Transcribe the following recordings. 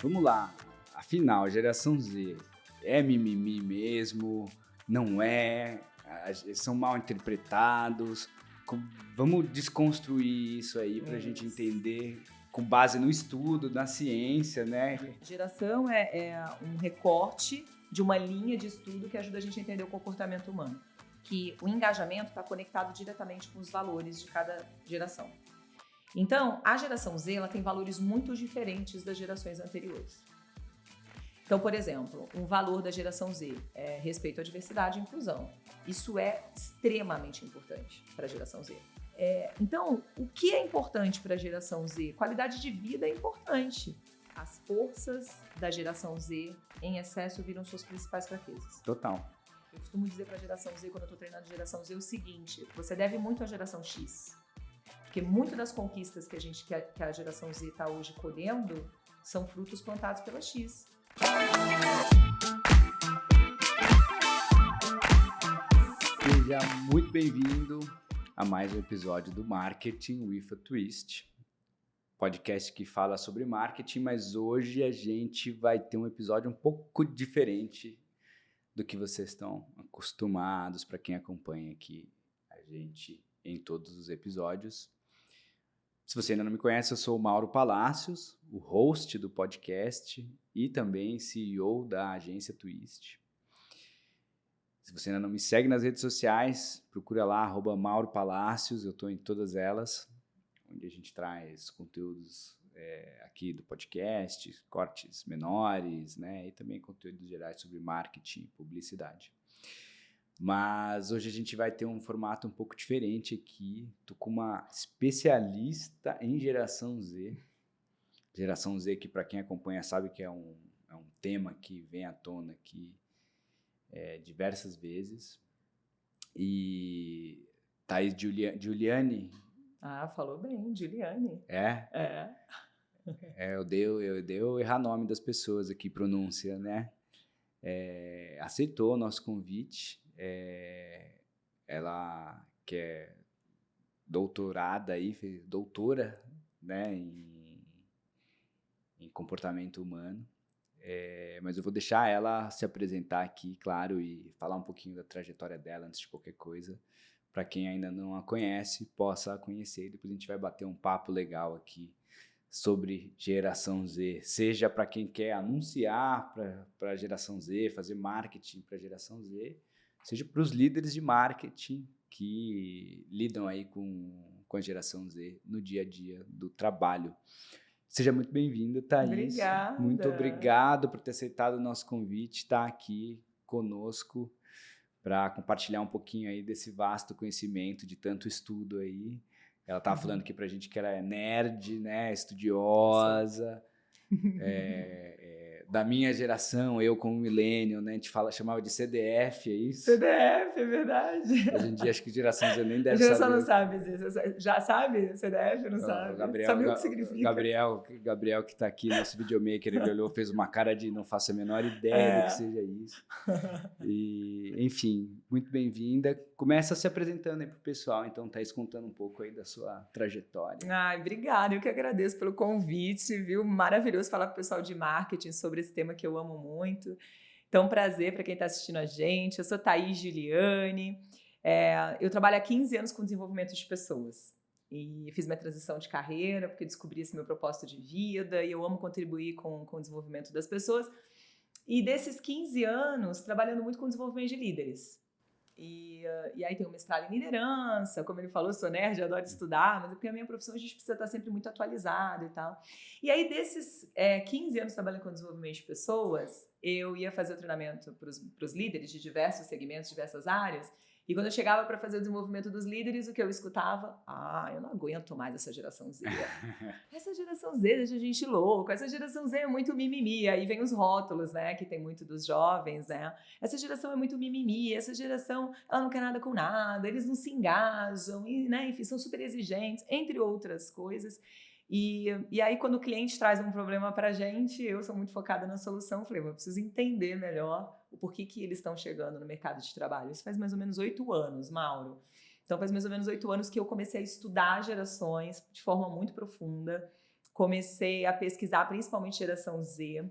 Vamos lá, afinal, geração Z é mimimi mesmo? Não é? São mal interpretados? Vamos desconstruir isso aí para a gente entender com base no estudo, na ciência, né? Geração é um recorte de uma linha de estudo que ajuda a gente a entender o comportamento humano. Que o engajamento está conectado diretamente com os valores de cada geração. Então, a geração Z ela tem valores muito diferentes das gerações anteriores. Então, por exemplo, um valor da geração Z é respeito à diversidade e inclusão. Isso é extremamente importante para a geração Z. Então, o que é importante para a geração Z? Qualidade de vida é importante. As forças da geração Z em excesso viram suas principais fraquezas. Total. Eu costumo dizer para a geração Z, quando eu estou treinando a geração Z, o seguinte: você deve muito à geração X. Porque muitas das conquistas que a geração Z está hoje colhendo são frutos plantados pela X. Seja muito bem-vindo a mais um episódio do Marketing with a Twist, podcast que fala sobre marketing, mas hoje a gente vai ter um episódio um pouco diferente do que vocês estão acostumados, para quem acompanha aqui a gente em todos os episódios. Se você ainda não me conhece, eu sou o Mauro Palácios, o host do podcast e também CEO da agência Twist. Se você ainda não me segue nas redes sociais, procura lá, @Mauro Palácios, eu estou em todas elas, onde a gente traz conteúdos aqui do podcast, cortes menores, né, e também conteúdos gerais sobre marketing e publicidade. Mas hoje a gente vai ter um formato um pouco diferente aqui. Estou com uma especialista em geração Z. Geração Z, que para quem acompanha sabe que é um tema que vem à tona aqui diversas vezes. E Thaís Giuliani. Ah, falou bem, Giuliani. Eu dei errar nome das pessoas aqui, pronúncia, né? Aceitou o nosso convite. Ela que é doutorada aí, fez doutora, né, em comportamento humano. Mas eu vou deixar ela se apresentar aqui, claro, e falar um pouquinho da trajetória dela antes de qualquer coisa, para quem ainda não a conhece, possa a conhecer. Depois a gente vai bater um papo legal aqui sobre geração Z, seja para quem quer anunciar para a geração Z, fazer marketing para a geração Z, seja para os líderes de marketing que lidam aí com a geração Z no dia a dia do trabalho. Seja muito bem-vinda, Thaís. Obrigada. Muito obrigado por ter aceitado o nosso convite, estar aqui conosco para compartilhar um pouquinho aí desse vasto conhecimento, de tanto estudo aí. Ela estava falando aqui pra gente que ela é nerd, né, estudiosa, da minha geração, eu como millennial, né, a gente chamava de CDF, é isso? CDF, é verdade. Hoje em dia acho que geração Z nem deve saber. A geração saber. não sabe disso. Já sabe? CDF não sabe. Sabe o que significa? Gabriel que está aqui, nosso videomaker, ele olhou, fez uma cara de não faço a menor ideia do que seja isso. E, enfim, muito bem-vinda. Começa se apresentando aí pro pessoal, então, Thaís, contando um pouco aí da sua trajetória. Ai, obrigada, eu que agradeço pelo convite, viu? Maravilhoso falar com o pessoal de marketing sobre esse tema que eu amo muito. Então, prazer para quem está assistindo a gente. Eu sou Thaís Giuliani. Eu trabalho há 15 anos com desenvolvimento de pessoas. E fiz minha transição de carreira porque descobri esse meu propósito de vida e eu amo contribuir com o desenvolvimento das pessoas. E desses 15 anos, trabalhando muito com desenvolvimento de líderes. E aí tem um mestrado em liderança, como ele falou, sou nerd, adoro estudar, mas é porque a minha profissão a gente precisa estar sempre muito atualizado e tal. E aí desses 15 anos trabalhando com desenvolvimento de pessoas, eu ia fazer o treinamento para os líderes de diversos segmentos, diversas áreas, e quando eu chegava para fazer o desenvolvimento dos líderes, o que eu escutava? Eu não aguento mais essa geração Z. Essa geração Z deixa a gente louco, essa geração Z é muito mimimi. Aí vem os rótulos, né, que tem muito dos jovens, né? Essa geração é muito mimimi, essa geração, ela não quer nada com nada, eles não se engajam, e, né, enfim, são super exigentes, entre outras coisas. E aí, quando o cliente traz um problema para a gente, eu sou muito focada na solução, falei, eu preciso entender melhor o porquê que eles estão chegando no mercado de trabalho. Isso faz mais ou menos 8 anos, Mauro. Então, faz mais ou menos 8 anos que eu comecei a estudar gerações de forma muito profunda, comecei a pesquisar principalmente geração Z.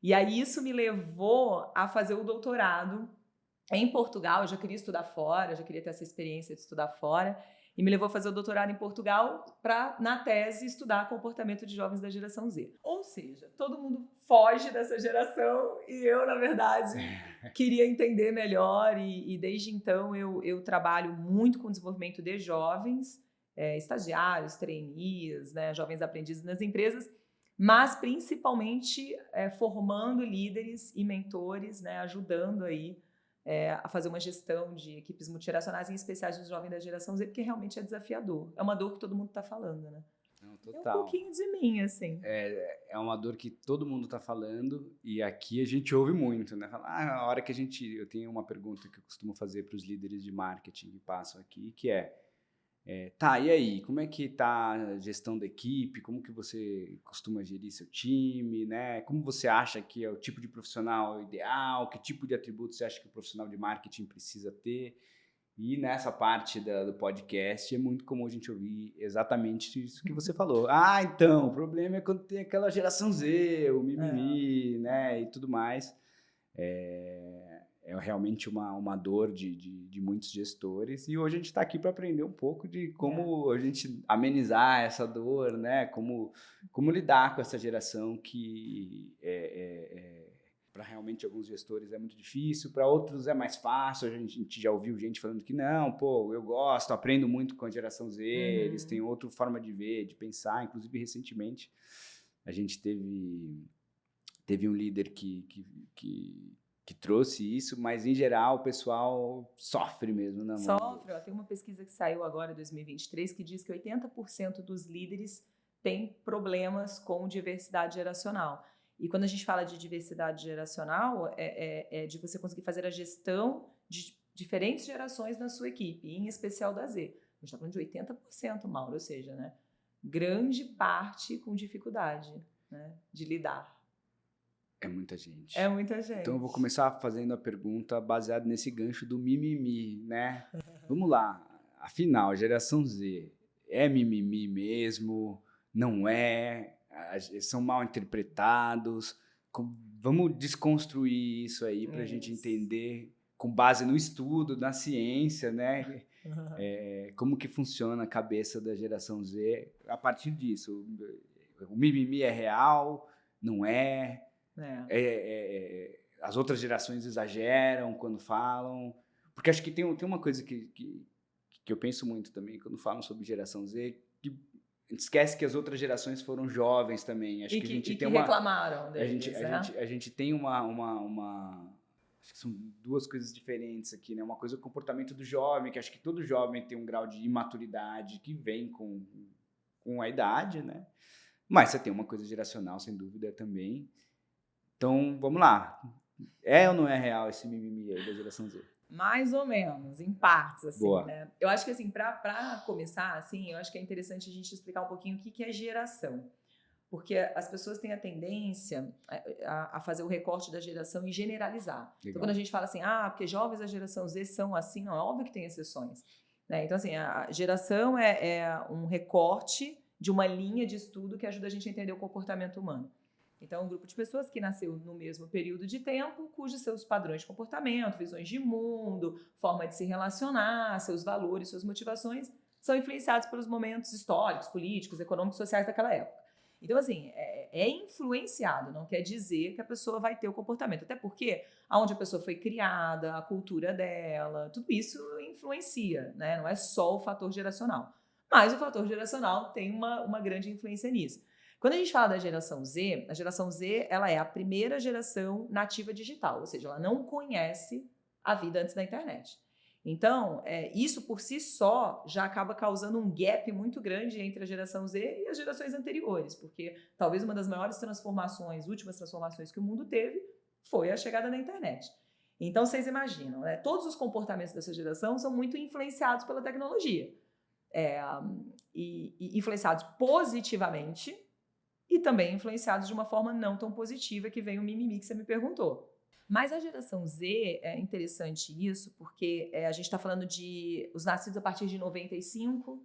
E aí isso me levou a fazer o doutorado em Portugal. Eu já queria estudar fora, já queria ter essa experiência de estudar fora. E me levou a fazer o doutorado em Portugal para, na tese, estudar comportamento de jovens da geração Z. Ou seja, todo mundo foge dessa geração e eu, na verdade, queria entender melhor. E desde então eu trabalho muito com o desenvolvimento de jovens, estagiários, trainees, né, jovens aprendizes nas empresas, mas principalmente formando líderes e mentores, né, ajudando aí a fazer uma gestão de equipes multigeracionais, em especial de jovens da geração Z, porque realmente é desafiador. É uma dor que todo mundo está falando, né? Não, total. É um pouquinho de mim, assim. É uma dor que todo mundo está falando e aqui a gente ouve muito, né? A hora que eu tenho uma pergunta que eu costumo fazer para os líderes de marketing que passam aqui, que tá, e aí, como é que tá a gestão da equipe? Como que você costuma gerir seu time, né? Como você acha que é o tipo de profissional ideal? Que tipo de atributos você acha que o profissional de marketing precisa ter? E nessa parte do podcast é muito comum a gente ouvir exatamente isso que você falou. Então, o problema é quando tem aquela geração Z, o mimimi, né, e tudo mais. É realmente uma dor de muitos gestores e hoje a gente está aqui para aprender um pouco de como a gente amenizar essa dor, né? Como lidar com essa geração que para realmente alguns gestores é muito difícil, para outros é mais fácil. A gente já ouviu gente falando que não, pô, eu gosto, aprendo muito com a geração Z, eles têm outra forma de ver, de pensar. Inclusive, recentemente, a gente teve um líder que trouxe isso, mas em geral o pessoal sofre mesmo, né? Sofre. Tem uma pesquisa que saiu agora em 2023 que diz que 80% dos líderes têm problemas com diversidade geracional. E quando a gente fala de diversidade geracional, é de você conseguir fazer a gestão de diferentes gerações na sua equipe, em especial da Z. A gente está falando de 80%, Mauro, ou seja, né, grande parte com dificuldade, né, de lidar. É muita gente. É muita gente. Então eu vou começar fazendo a pergunta baseada nesse gancho do mimimi, né? Vamos lá. Afinal, a geração Z é mimimi mesmo? Não é? São mal interpretados? Vamos desconstruir isso aí para a gente entender, com base no estudo, na ciência, né? Como que funciona a cabeça da geração Z a partir disso. O mimimi é real? Não é? As outras gerações exageram quando falam, porque acho que tem uma coisa que eu penso muito também quando falam sobre geração Z, que a gente esquece que as outras gerações foram jovens também. Acho que a gente tem reclamaram deles, a gente tem acho que são duas coisas diferentes aqui, né? Uma coisa é o comportamento do jovem, que acho que todo jovem tem um grau de imaturidade que vem com a idade, né? Mas você tem uma coisa geracional, sem dúvida, também. Então, vamos lá. É ou não é real esse mimimi aí da geração Z? Mais ou menos, em partes, assim, Boa. né? Eu acho que, assim, para começar, assim, eu acho que é interessante a gente explicar um pouquinho o que é geração. Porque as pessoas têm a tendência a fazer o recorte da geração e generalizar. Legal. Então, quando a gente fala assim, porque jovens da geração Z são assim, não, é óbvio que tem exceções, né? Então, assim, a geração é um recorte de uma linha de estudo que ajuda a gente a entender o comportamento humano. Então, um grupo de pessoas que nasceu no mesmo período de tempo, cujos seus padrões de comportamento, visões de mundo, forma de se relacionar, seus valores, suas motivações, são influenciados pelos momentos históricos, políticos, econômicos, sociais daquela época. Então, assim, é influenciado, não quer dizer que a pessoa vai ter o comportamento. Até porque aonde a pessoa foi criada, a cultura dela, tudo isso influencia, né? Não é só o fator geracional. Mas o fator geracional tem uma grande influência nisso. Quando a gente fala da geração Z, a geração Z ela é a primeira geração nativa digital, ou seja, ela não conhece a vida antes da internet. Então, isso por si só já acaba causando um gap muito grande entre a geração Z e as gerações anteriores, porque talvez uma das maiores transformações, últimas transformações que o mundo teve foi a chegada da internet. Então, vocês imaginam, né? Todos os comportamentos dessa geração são muito influenciados pela tecnologia. E influenciados positivamente e também influenciados de uma forma não tão positiva, que vem o mimimi que você me perguntou. Mas a geração Z, é interessante isso, porque a gente está falando de os nascidos a partir de 95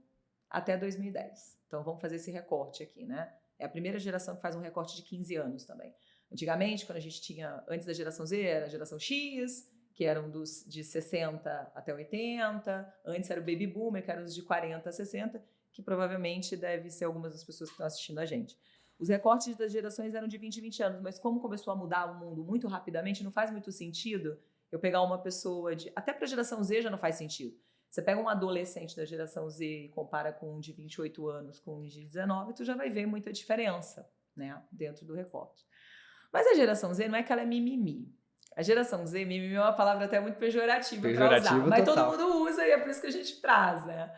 até 2010. Então, vamos fazer esse recorte aqui, né? É a primeira geração que faz um recorte de 15 anos também. Antigamente, quando a gente tinha, antes da geração Z, era a geração X, que eram dos de 60 até 80. Antes era o Baby Boomer, que eram os de 40 a 60, que provavelmente deve ser algumas das pessoas que estão assistindo a gente. Os recortes das gerações eram de 20 e 20 anos, mas como começou a mudar o mundo muito rapidamente, não faz muito sentido eu pegar uma pessoa de... Até para a geração Z já não faz sentido. Você pega um adolescente da geração Z e compara com um de 28 anos com um de 19, tu já vai ver muita diferença, né, dentro do recorte. Mas a geração Z não é que ela é mimimi. A geração Z, mimimi é uma palavra até muito pejorativa para usar, mas total. Todo mundo usa e é por isso que a gente traz, né?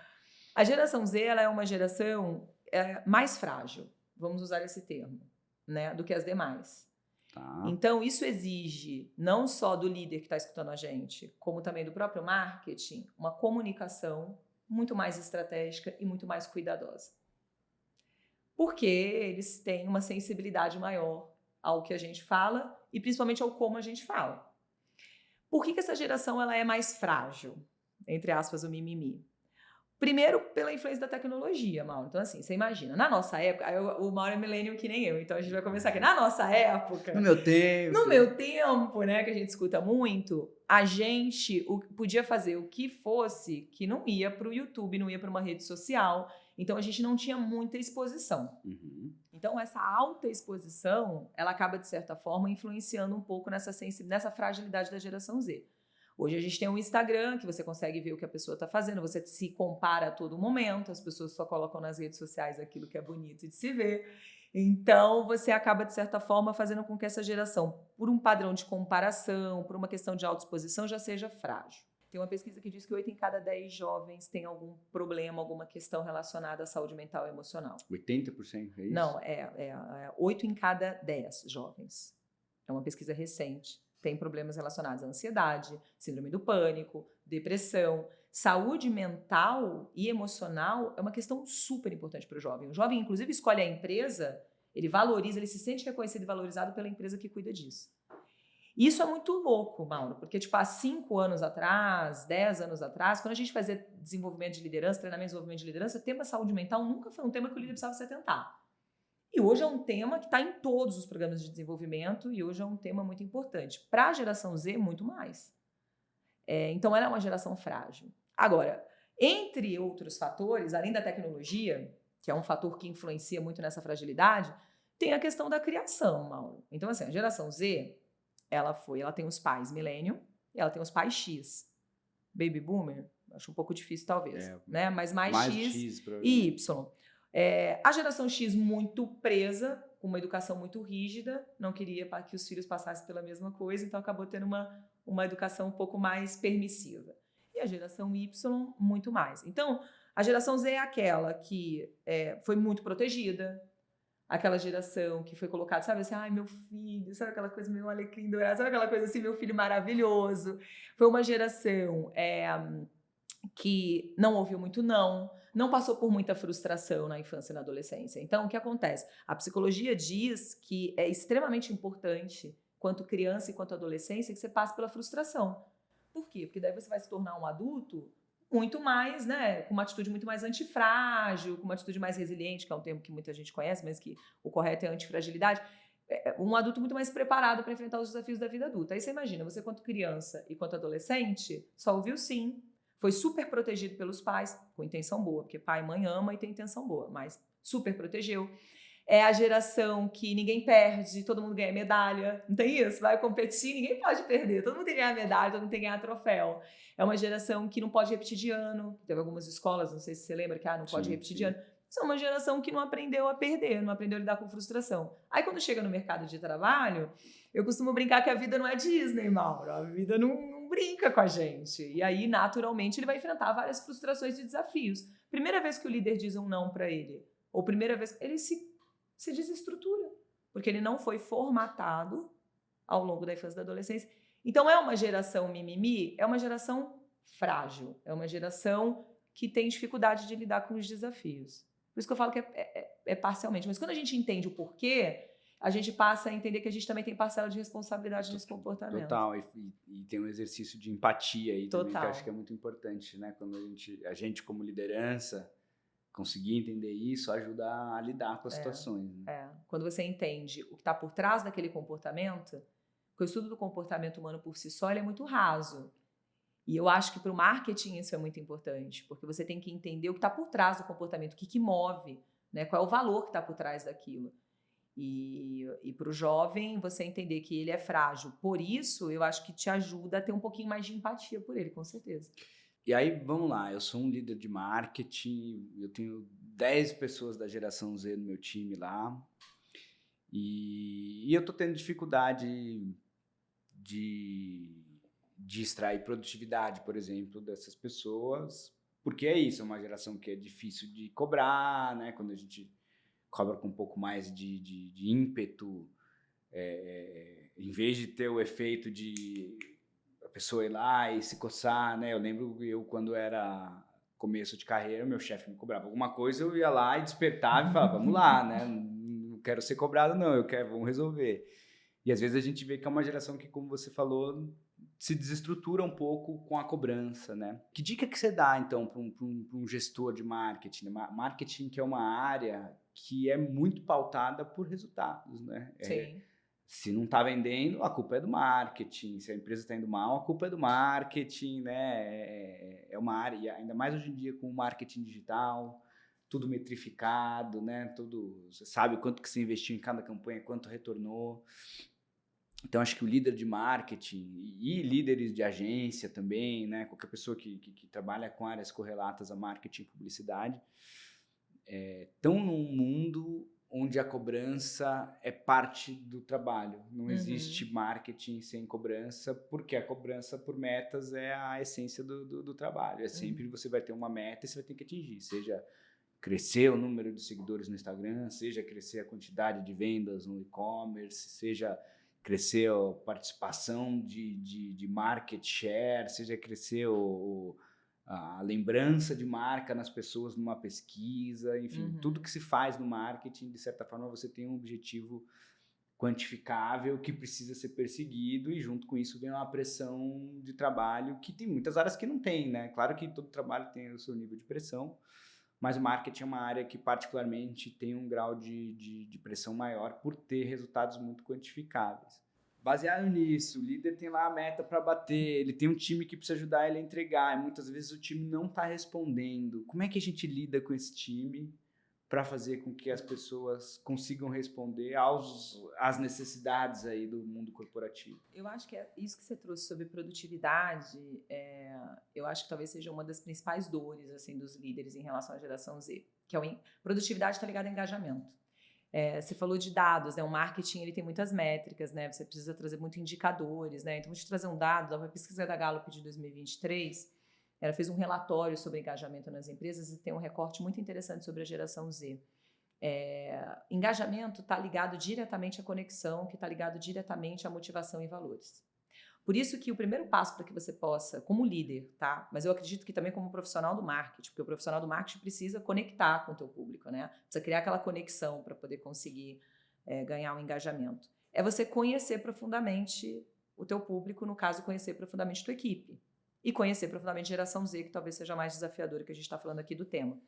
A geração Z, ela é uma geração mais frágil, vamos usar esse termo, né, do que as demais. Tá. Então, isso exige, não só do líder que está escutando a gente, como também do próprio marketing, uma comunicação muito mais estratégica e muito mais cuidadosa. Porque eles têm uma sensibilidade maior ao que a gente fala e principalmente ao como a gente fala. Por que essa geração ela é mais frágil? Entre aspas, o mimimi. Primeiro, pela influência da tecnologia, Mauro. Então, assim, você imagina, na nossa época, o Mauro é millennial que nem eu, então a gente vai começar aqui. Na nossa época... No meu tempo, né, que a gente escuta muito, a gente podia fazer o que fosse que não ia para o YouTube, não ia para uma rede social, então a gente não tinha muita exposição. Uhum. Então, essa alta exposição, ela acaba, de certa forma, influenciando um pouco nessa fragilidade da geração Z. Hoje a gente tem um Instagram que você consegue ver o que a pessoa está fazendo, você se compara a todo momento, as pessoas só colocam nas redes sociais aquilo que é bonito de se ver. Então, você acaba, de certa forma, fazendo com que essa geração, por um padrão de comparação, por uma questão de autoexposição, já seja frágil. Tem uma pesquisa que diz que 8 em cada 10 jovens têm algum problema, alguma questão relacionada à saúde mental e emocional. 80%, é isso? Não, 8 em cada 10 jovens. É uma pesquisa recente. Tem problemas relacionados à ansiedade, síndrome do pânico, depressão. Saúde mental e emocional é uma questão super importante para o jovem. O jovem, inclusive, escolhe a empresa, ele valoriza, ele se sente reconhecido e valorizado pela empresa que cuida disso. Isso é muito louco, Mauro, porque tipo, há 5 anos atrás, 10 anos atrás, quando a gente fazia desenvolvimento de liderança, treinamento de desenvolvimento de liderança, o tema saúde mental nunca foi um tema que o líder precisava se atentar. E hoje é um tema que está em todos os programas de desenvolvimento e hoje é um tema muito importante. Para a geração Z, muito mais. Então, ela é uma geração frágil. Agora, entre outros fatores, além da tecnologia, que é um fator que influencia muito nessa fragilidade, tem a questão da criação, Mauro. Então, assim, a geração Z, ela tem os pais millennial e ela tem os pais X. Baby Boomer, acho um pouco difícil talvez, né? Mas mais X e Y. A geração X muito presa, com uma educação muito rígida, não queria que os filhos passassem pela mesma coisa, então acabou tendo uma educação um pouco mais permissiva. E a geração Y, muito mais. Então, a geração Z é aquela que foi muito protegida, aquela geração que foi colocada, sabe assim, ai, meu filho, sabe aquela coisa, meu alecrim dourado, sabe aquela coisa assim, meu filho maravilhoso. Foi uma geração que não ouviu muito não passou por muita frustração na infância e na adolescência. Então, o que acontece? A psicologia diz que é extremamente importante, quanto criança e quanto adolescência, que você passe pela frustração. Por quê? Porque daí você vai se tornar um adulto muito mais, né, com uma atitude muito mais antifrágil, com uma atitude mais resiliente, que é um termo que muita gente conhece, mas que o correto é antifragilidade. Um adulto muito mais preparado para enfrentar os desafios da vida adulta. Aí você imagina, você quanto criança e quanto adolescente, só ouviu sim, foi super protegido pelos pais, com intenção boa, porque pai e mãe ama e tem intenção boa, mas super protegeu. É a geração que ninguém perde, todo mundo ganha medalha, não tem isso? Vai competir, ninguém pode perder, todo mundo tem que ganhar medalha, todo mundo tem que ganhar troféu. É uma geração que não pode repetir de ano, teve algumas escolas, não sei se você lembra, que não pode repetir de ano. Isso é uma geração que não aprendeu a perder, não aprendeu a lidar com frustração. Aí quando chega no mercado de trabalho, eu costumo brincar que a vida não é Disney, Mauro, a vida não brinca com a gente. E aí, naturalmente, ele vai enfrentar várias frustrações e desafios. Primeira vez que o líder diz um não para ele, ou primeira vez, ele se desestrutura, porque ele não foi formatado ao longo da infância e da adolescência. Então, é uma geração mimimi, é uma geração frágil, é uma geração que tem dificuldade de lidar com os desafios. Por isso que eu falo que é parcialmente. Mas quando a gente entende o porquê, a gente passa a entender que a gente também tem parcela de responsabilidade nesse comportamento. Total, e tem um exercício de empatia aí também, que eu acho que é muito importante, né? Quando a gente como liderança, conseguir entender isso ajuda a lidar com as situações. Né? Quando você entende o que está por trás daquele comportamento, porque o estudo do comportamento humano por si só ele é muito raso. E eu acho que para o marketing isso é muito importante, porque você tem que entender o que está por trás do comportamento, o que move, né? Qual é o valor que está por trás daquilo. E para o jovem, você entender que ele é frágil. Por isso, eu acho que te ajuda a ter um pouquinho mais de empatia por ele, com certeza. E aí, vamos lá, eu sou um líder de marketing, eu tenho 10 pessoas da geração Z no meu time lá, e eu tô tendo dificuldade de extrair produtividade, por exemplo, dessas pessoas, porque é isso, é uma geração que é difícil de cobrar, né? Quando a gente cobra com um pouco mais de ímpeto, em vez de ter o efeito de a pessoa ir lá e se coçar, né? Eu lembro quando era começo de carreira, meu chefe me cobrava alguma coisa, eu ia lá e despertava e falava, vamos lá, né? Não quero ser cobrado, não, vamos resolver. E às vezes a gente vê que é uma geração que, como você falou, se desestrutura um pouco com a cobrança, né? Que dica que você dá, então, para um gestor de marketing? Marketing que é uma área que é muito pautada por resultados, né? Sim. Se não está vendendo, a culpa é do marketing. Se a empresa está indo mal, a culpa é do marketing, né? É uma área, ainda mais hoje em dia com o marketing digital, tudo metrificado, né? Você sabe quanto que você investiu em cada campanha, quanto retornou. Então, acho que o líder de marketing e líderes de agência também, né? Qualquer pessoa que trabalha com áreas correlatas a marketing e publicidade, estão num mundo onde a cobrança é parte do trabalho. Não existe marketing sem cobrança, porque a cobrança por metas é a essência do trabalho. Sempre você vai ter uma meta e você vai ter que atingir, seja crescer o número de seguidores no Instagram, seja crescer a quantidade de vendas no e-commerce, seja crescer a participação de market share, seja crescer a lembrança de marca nas pessoas numa pesquisa, enfim, tudo que se faz no marketing, de certa forma, você tem um objetivo quantificável que precisa ser perseguido e junto com isso vem uma pressão de trabalho que tem muitas áreas que não tem, né? Claro que todo trabalho tem o seu nível de pressão, mas o marketing é uma área que particularmente tem um grau de pressão maior por ter resultados muito quantificáveis. Baseado nisso, o líder tem lá a meta para bater, ele tem um time que precisa ajudar ele a entregar, e muitas vezes o time não está respondendo. Como é que a gente lida com esse time para fazer com que as pessoas consigam responder às necessidades aí do mundo corporativo? Eu acho que é isso que você trouxe sobre produtividade, eu acho que talvez seja uma das principais dores assim, dos líderes em relação à geração Z, que é produtividade está ligada a engajamento. Você falou de dados, né? O marketing ele tem muitas métricas, né? Você precisa trazer muitos indicadores, né? Então, vou te trazer um dado da pesquisa da Gallup de 2023. Ela fez um relatório sobre engajamento nas empresas e tem um recorte muito interessante sobre a geração Z. Engajamento está ligado diretamente à conexão, que está ligado diretamente à motivação e valores. Por isso que o primeiro passo para que você possa, como líder, tá? Mas eu acredito que também como profissional do marketing, porque o profissional do marketing precisa conectar com o teu público, né? Precisa criar aquela conexão para poder conseguir ganhar um engajamento. É você conhecer profundamente o teu público, no caso, conhecer profundamente a tua equipe. E conhecer profundamente a geração Z, que talvez seja mais desafiadora que a gente está falando aqui do tema. O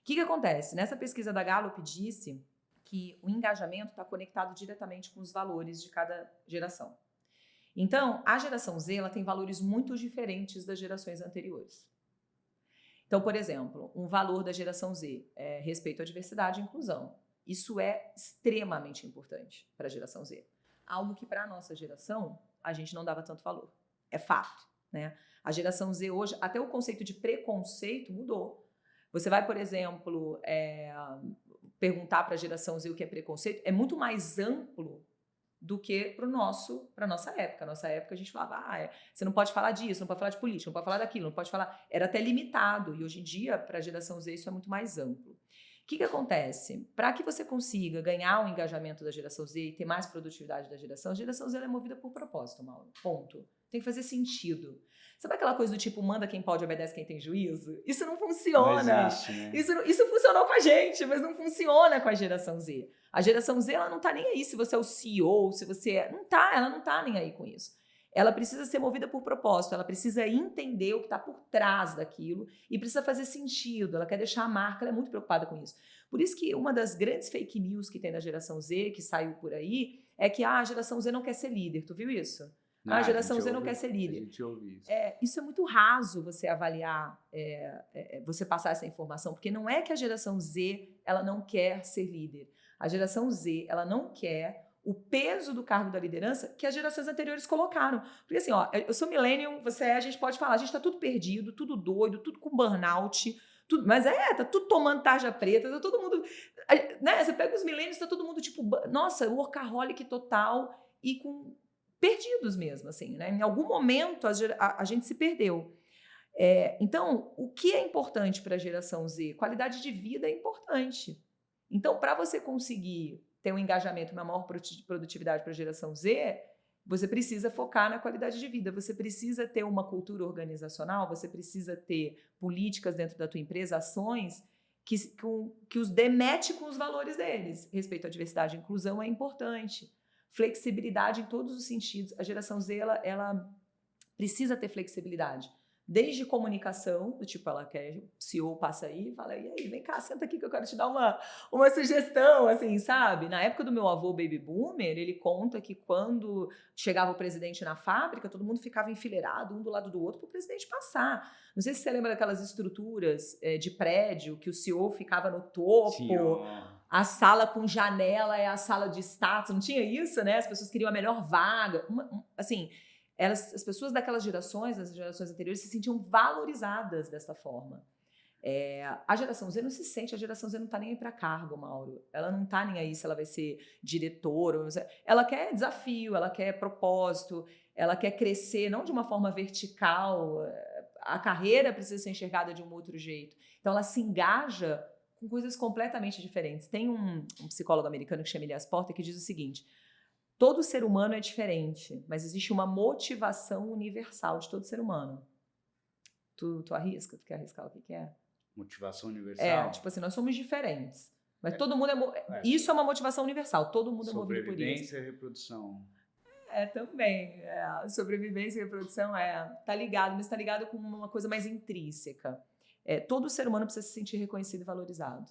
que acontece? Nessa pesquisa da Gallup disse que o engajamento está conectado diretamente com os valores de cada geração. Então, a geração Z ela tem valores muito diferentes das gerações anteriores. Então, por exemplo, um valor da geração Z é respeito à diversidade e inclusão. Isso é extremamente importante para a geração Z. Algo que para a nossa geração a gente não dava tanto valor. É fato, né? A geração Z hoje, até o conceito de preconceito mudou. Você vai, por exemplo, perguntar para a geração Z o que é preconceito, é muito mais amplo do que para a nossa época. Na nossa época a gente falava, você não pode falar disso, não pode falar de política, não pode falar daquilo, não pode falar... Era até limitado, e hoje em dia, para a geração Z, isso é muito mais amplo. O que acontece? Para que você consiga ganhar o engajamento da geração Z e ter mais produtividade da geração, a geração Z é movida por propósito, Mauro. Ponto. Tem que fazer sentido. Sabe aquela coisa do tipo, manda quem pode, obedece quem tem juízo? Isso não funciona. Não existe, né? Isso funcionou com a gente, mas não funciona com a geração Z. A geração Z, ela não tá nem aí se você é o CEO, se você é... ela não tá nem aí com isso. ela precisa ser movida por propósito, ela precisa entender o que está por trás daquilo e precisa fazer sentido, ela quer deixar a marca, ela é muito preocupada com isso. Por isso que uma das grandes fake news que tem da geração Z, que saiu por aí, é que a geração Z não quer ser líder. Tu viu isso? A geração Z não quer ser líder. A gente ouve isso. Isso é muito raso você avaliar, você passar essa informação, porque não é que a geração Z ela não quer ser líder. A geração Z ela não quer o peso do cargo da liderança que as gerações anteriores colocaram. Porque assim, ó, eu sou millennial, a gente pode falar, a gente tá tudo perdido, tudo doido, tudo com burnout, tudo, mas tá tudo tomando tarja preta, tá todo mundo, né? Você pega os millennials, tá todo mundo tipo, nossa, workaholic total e com perdidos mesmo, assim, né? Em algum momento a gente se perdeu. Então, o que é importante para a geração Z? Qualidade de vida é importante. Então, para você conseguir ter um engajamento, uma maior produtividade para a geração Z, você precisa focar na qualidade de vida, você precisa ter uma cultura organizacional, você precisa ter políticas dentro da tua empresa, ações que os demete com os valores deles. Respeito à diversidade e inclusão é importante. Flexibilidade em todos os sentidos. A geração Z, ela precisa ter flexibilidade. Desde comunicação, do tipo, ela quer, o CEO passa aí e fala, e aí, vem cá, senta aqui que eu quero te dar uma sugestão, assim, sabe? Na época do meu avô Baby Boomer, ele conta que quando chegava o presidente na fábrica, todo mundo ficava enfileirado, um do lado do outro, para o presidente passar. Não sei se você lembra daquelas estruturas de prédio, que o CEO ficava no topo, Senhor. a sala com janela é a sala de status, não tinha isso, né? As pessoas queriam a melhor vaga, assim... as pessoas daquelas gerações, as gerações anteriores, se sentiam valorizadas dessa forma. A geração Z não se sente, a geração Z não está nem aí para cargo, Mauro. Ela não está nem aí se ela vai ser diretora. Ela quer desafio, ela quer propósito, ela quer crescer, não de uma forma vertical. A carreira precisa ser enxergada de um outro jeito. Então, ela se engaja com coisas completamente diferentes. Tem um psicólogo americano que chama Elias Porter que diz o seguinte: todo ser humano é diferente, mas existe uma motivação universal de todo ser humano. Tu arrisca? Tu quer arriscar o que é? Motivação universal? Tipo assim, nós somos diferentes. Mas todo mundo isso é uma motivação universal. Todo mundo é movido por isso. Sobrevivência e reprodução. Também. Sobrevivência e reprodução tá ligado, mas tá ligado com uma coisa mais intrínseca. Todo ser humano precisa se sentir reconhecido e valorizado.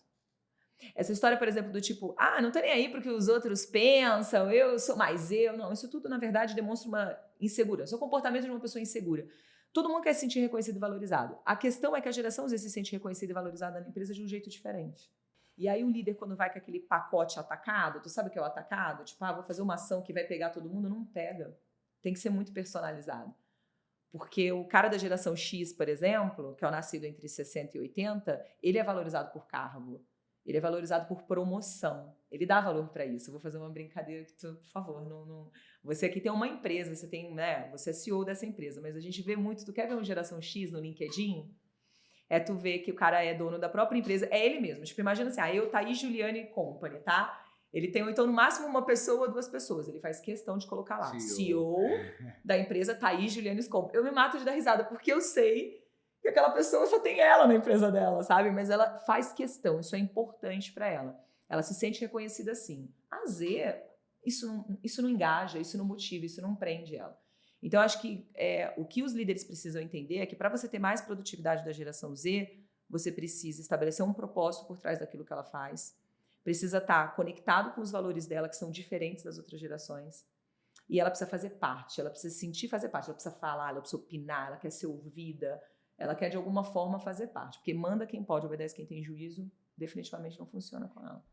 Essa história, por exemplo, do tipo, não tô nem aí porque os outros pensam, eu sou mais eu. Não, isso tudo, na verdade, demonstra uma insegurança. O comportamento de uma pessoa insegura. Todo mundo quer se sentir reconhecido e valorizado. A questão é que a geração Z se sente reconhecida e valorizada na empresa de um jeito diferente. E aí o líder, quando vai com aquele pacote atacado, tu sabe o que é o atacado? Tipo, vou fazer uma ação que vai pegar todo mundo. Não pega. Tem que ser muito personalizado. Porque o cara da geração X, por exemplo, que é o nascido entre 60 e 80, ele é valorizado por cargo. Ele é valorizado por promoção. Ele dá valor para isso. Eu vou fazer uma brincadeira que tu, por favor, não... Você aqui tem uma empresa, você é CEO dessa empresa, mas a gente vê muito... Tu quer ver uma geração X no LinkedIn? Tu vê que o cara é dono da própria empresa. É ele mesmo. Tipo, imagina assim, eu, Thaís Juliane Company, tá? Ele tem, então, no máximo, uma pessoa, 2 pessoas. Ele faz questão de colocar lá. CEO da empresa Thaís Juliane Company. Eu me mato de dar risada, porque eu sei... que aquela pessoa só tem ela na empresa dela, sabe? Mas ela faz questão, isso é importante para ela. Ela se sente reconhecida assim. A Z, isso não engaja, isso não motiva, isso não prende ela. Então, acho que o que os líderes precisam entender é que para você ter mais produtividade da geração Z, você precisa estabelecer um propósito por trás daquilo que ela faz, precisa estar conectado com os valores dela, que são diferentes das outras gerações, e ela precisa fazer parte, ela precisa sentir fazer parte, ela precisa falar, ela precisa opinar, ela quer ser ouvida, ela quer, de alguma forma, fazer parte. Porque manda quem pode, obedece quem tem juízo, definitivamente não funciona com ela.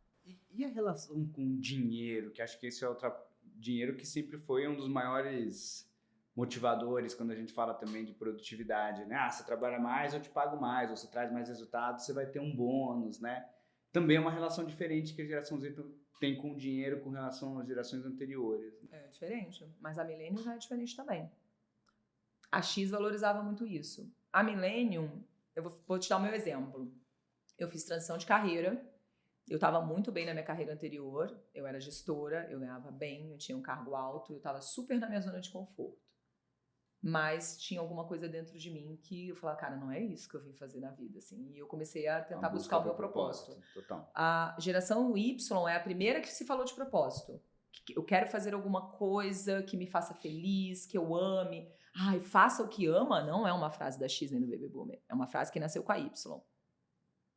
E a relação com dinheiro? Que acho que esse é dinheiro que sempre foi um dos maiores motivadores quando a gente fala também de produtividade, né? Você trabalha mais, eu te pago mais. Ou você traz mais resultados, você vai ter um bônus, né? Também é uma relação diferente que a geração Z tem com o dinheiro com relação às gerações anteriores. É diferente, mas a Millennium já é diferente também. A X valorizava muito isso. A Millennium, eu vou te dar o meu exemplo. Eu fiz transição de carreira, eu estava muito bem na minha carreira anterior, eu era gestora, eu ganhava bem, eu tinha um cargo alto, eu estava super na minha zona de conforto. Mas tinha alguma coisa dentro de mim que eu falava, cara, não é isso que eu vim fazer na vida, assim. E eu comecei a tentar buscar o meu propósito. Total. A geração Y é a primeira que se falou de propósito. eu quero fazer alguma coisa que me faça feliz, que eu ame. Ai, faça o que ama não é uma frase da X nem do Baby Boomer. É uma frase que nasceu com a Y.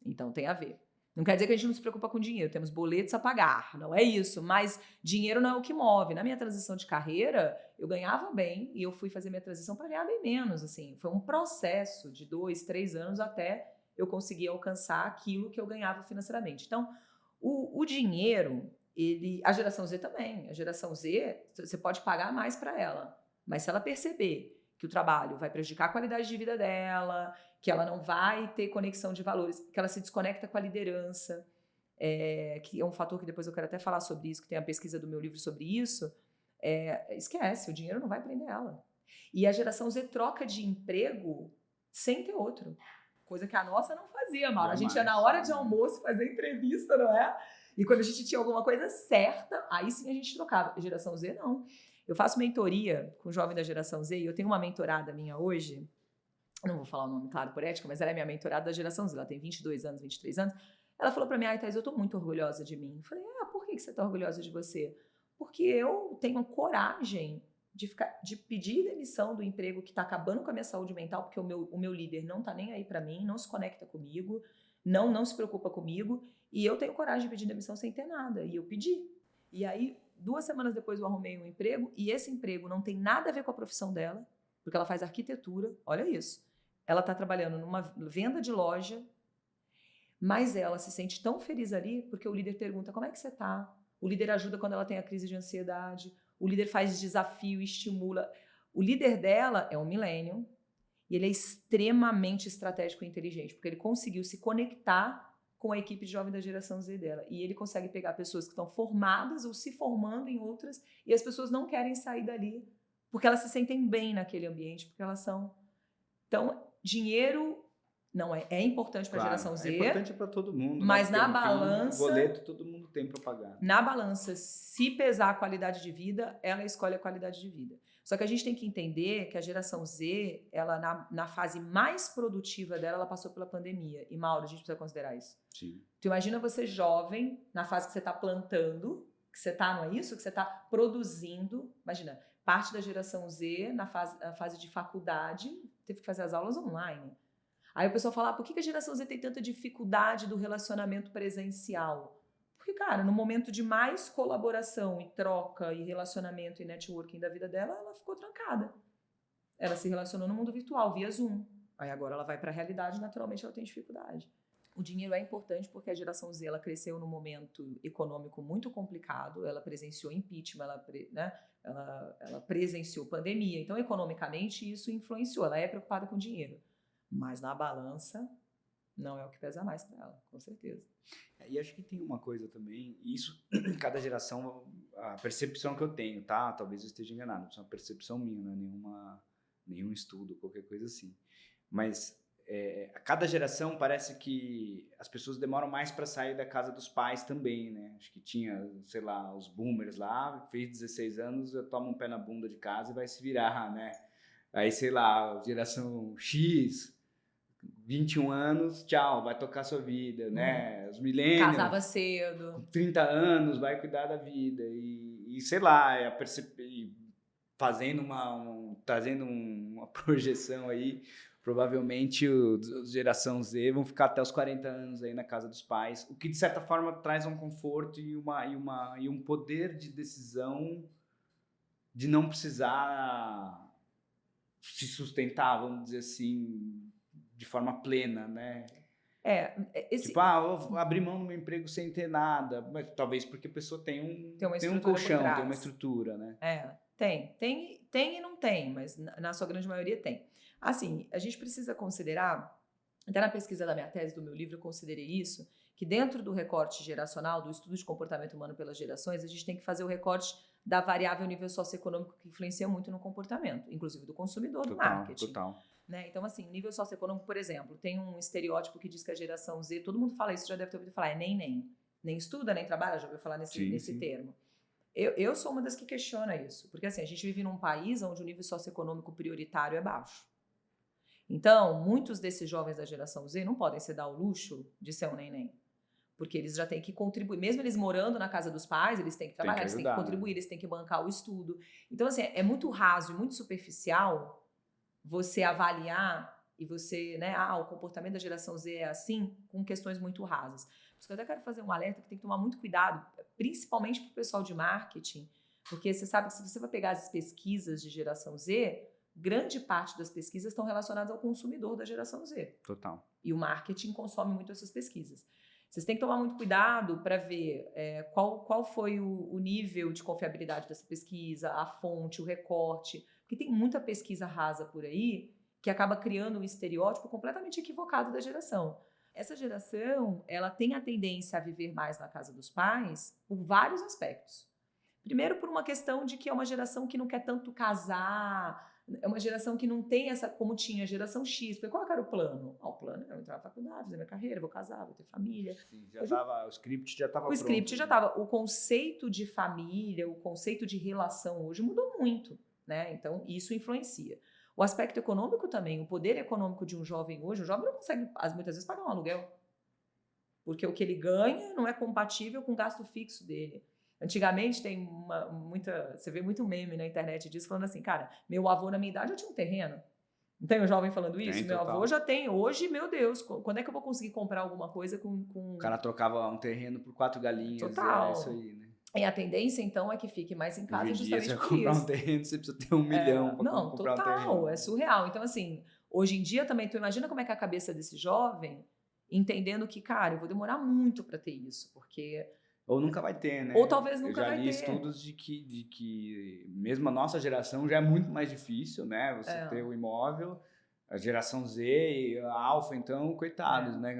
Então tem a ver. Não quer dizer que a gente não se preocupa com dinheiro, temos boletos a pagar, não é isso, mas dinheiro não é o que move. Na minha transição de carreira, eu ganhava bem e eu fui fazer minha transição para ganhar bem menos, assim. Foi um processo de 2, 3 anos até eu conseguir alcançar aquilo que eu ganhava financeiramente. Então, o dinheiro, a geração Z também. A geração Z, você pode pagar mais para ela, mas se ela perceber que o trabalho vai prejudicar a qualidade de vida dela, que ela não vai ter conexão de valores, que ela se desconecta com a liderança, que é um fator que depois eu quero até falar sobre isso, que tem a pesquisa do meu livro sobre isso, esquece, o dinheiro não vai prender ela. E a geração Z troca de emprego sem ter outro. Coisa que a nossa não fazia, Mauro. A gente ia na hora de almoço fazer entrevista, não é? E quando a gente tinha alguma coisa certa, aí sim a gente trocava. A geração Z, não. Eu faço mentoria com jovem da geração Z e eu tenho uma mentorada minha hoje, não vou falar o nome, claro, por ética, mas ela é minha mentorada da geração Z, ela tem 22 anos, 23 anos. Ela falou pra mim, Thais, eu tô muito orgulhosa de mim. Eu falei, por que você tá orgulhosa de você? Porque eu tenho coragem de pedir demissão do emprego que tá acabando com a minha saúde mental, porque o meu líder não tá nem aí pra mim, não se conecta comigo, não se preocupa comigo, e eu tenho coragem de pedir demissão sem ter nada. E eu pedi. E aí, 2 semanas depois eu arrumei um emprego, e esse emprego não tem nada a ver com a profissão dela, porque ela faz arquitetura, olha isso. Ela está trabalhando numa venda de loja, mas ela se sente tão feliz ali, porque o líder pergunta, como é que você está? O líder ajuda quando ela tem a crise de ansiedade, o líder faz desafio, estimula. O líder dela é um millennial, e ele é extremamente estratégico e inteligente, porque ele conseguiu se conectar com a equipe jovem da geração Z dela. E ele consegue pegar pessoas que estão formadas ou se formando em outras, e as pessoas não querem sair dali, porque elas se sentem bem naquele ambiente, porque elas são... Então, dinheiro não é importante para a geração Z. É importante para todo mundo, mas né? Na balança... o boleto todo mundo tem para pagar. Na balança, se pesar a qualidade de vida, ela escolhe a qualidade de vida. Só que a gente tem que entender que a geração Z, ela na fase mais produtiva dela, ela passou pela pandemia. E, Mauro, a gente precisa considerar isso. Sim. Tu imagina você jovem, na fase que você está plantando, que você está, não é isso? Que você está produzindo. Imagina, parte da geração Z, na fase de faculdade, teve que fazer as aulas online. Aí o pessoal fala, por que a geração Z tem tanta dificuldade do relacionamento presencial? Porque, cara, no momento de mais colaboração e troca e relacionamento e networking da vida dela, ela ficou trancada. Ela se relacionou no mundo virtual, via Zoom. Aí agora ela vai para a realidade, naturalmente ela tem dificuldade. O dinheiro é importante porque a geração Z ela cresceu num momento econômico muito complicado, ela presenciou impeachment, ela presenciou pandemia. Então, economicamente, isso influenciou. Ela é preocupada com dinheiro. Mas na balança, não é o que pesa mais para ela, com certeza. E acho que tem uma coisa também, isso, cada geração, a percepção que eu tenho, tá? Talvez eu esteja enganado, isso é uma percepção minha, não é nenhum estudo, qualquer coisa assim. Mas a cada geração parece que as pessoas demoram mais para sair da casa dos pais também, né? Acho que tinha, sei lá, os boomers lá, fez 16 anos, toma um pé na bunda de casa e vai se virar, né? Aí, sei lá, geração X, 21 anos, tchau, vai tocar sua vida, né? Os millennials... Casava cedo. Com 30 anos, vai cuidar da vida. E sei lá, trazendo uma projeção aí, provavelmente os geração Z vão ficar até os 40 anos aí na casa dos pais, o que de certa forma traz um conforto e um poder de decisão de não precisar se sustentar, vamos dizer assim, de forma plena, né? Tipo, vou abrir mão do meu emprego sem ter nada, mas talvez porque a pessoa tem um colchão, tem uma estrutura, né? Tem e não tem, mas na sua grande maioria tem. Assim, a gente precisa considerar, até na pesquisa da minha tese, do meu livro, eu considerei isso, que dentro do recorte geracional, do estudo de comportamento humano pelas gerações, a gente tem que fazer o recorte da variável nível socioeconômico que influencia muito no comportamento, inclusive do consumidor, do marketing. Total. Né? Então, assim, nível socioeconômico, por exemplo, tem um estereótipo que diz que a geração Z, todo mundo fala isso, já deve ter ouvido falar, nem estuda, nem trabalha, já ouviu falar nesse termo. Eu sou uma das que questiona isso, porque assim, a gente vive num país onde o nível socioeconômico prioritário é baixo. Então, muitos desses jovens da geração Z não podem se dar o luxo de ser um neném. Porque eles já têm que contribuir. Mesmo eles morando na casa dos pais, eles têm que trabalhar, eles têm que contribuir, eles têm que bancar o estudo. Então, assim, é muito raso e muito superficial você avaliar e você, né, o comportamento da geração Z é assim, com questões muito rasas. Por isso que eu até quero fazer um alerta que tem que tomar muito cuidado, principalmente para o pessoal de marketing, porque você sabe que se você vai pegar as pesquisas de geração Z, grande parte das pesquisas estão relacionadas ao consumidor da geração Z. Total. E o marketing consome muito essas pesquisas. Vocês têm que tomar muito cuidado para ver qual foi o nível de confiabilidade dessa pesquisa, a fonte, o recorte, porque tem muita pesquisa rasa por aí que acaba criando um estereótipo completamente equivocado da geração. Essa geração, ela tem a tendência a viver mais na casa dos pais por vários aspectos. Primeiro, por uma questão de que é uma geração que não quer tanto casar, é uma geração que não tem essa, como tinha a geração X. Porque qual era o plano? O plano era entrar na faculdade, fazer minha carreira, vou casar, vou ter família. Sim, o script já estava pronto. O script já estava. O conceito de família, o conceito de relação hoje mudou muito, né? Então, isso influencia. O aspecto econômico também, o poder econômico de um jovem hoje, o jovem não consegue, muitas vezes, pagar um aluguel. Porque o que ele ganha não é compatível com o gasto fixo dele. Antigamente tem você vê muito meme na internet disso, falando assim, cara, meu avô na minha idade já tinha um terreno. Não tem um jovem falando isso? Meu avô já tem. Hoje, meu Deus, quando é que eu vou conseguir comprar alguma coisa com... O cara trocava um terreno por 4 galinhas. Total. É isso aí, né? E a tendência, então, é que fique mais em casa justamente por isso. Você comprar um terreno, você precisa ter 1 milhão para comprar um terreno. Total, é surreal. Então, assim, hoje em dia também, tu imagina como é que é a cabeça desse jovem, entendendo que, cara, eu vou demorar muito para ter isso, porque... Ou nunca vai ter, né? Ou talvez nunca vai ter. Eu já li estudos de que mesmo a nossa geração já é muito mais difícil, né? Você ter o imóvel, a geração Z e a Alfa, então, coitados, né?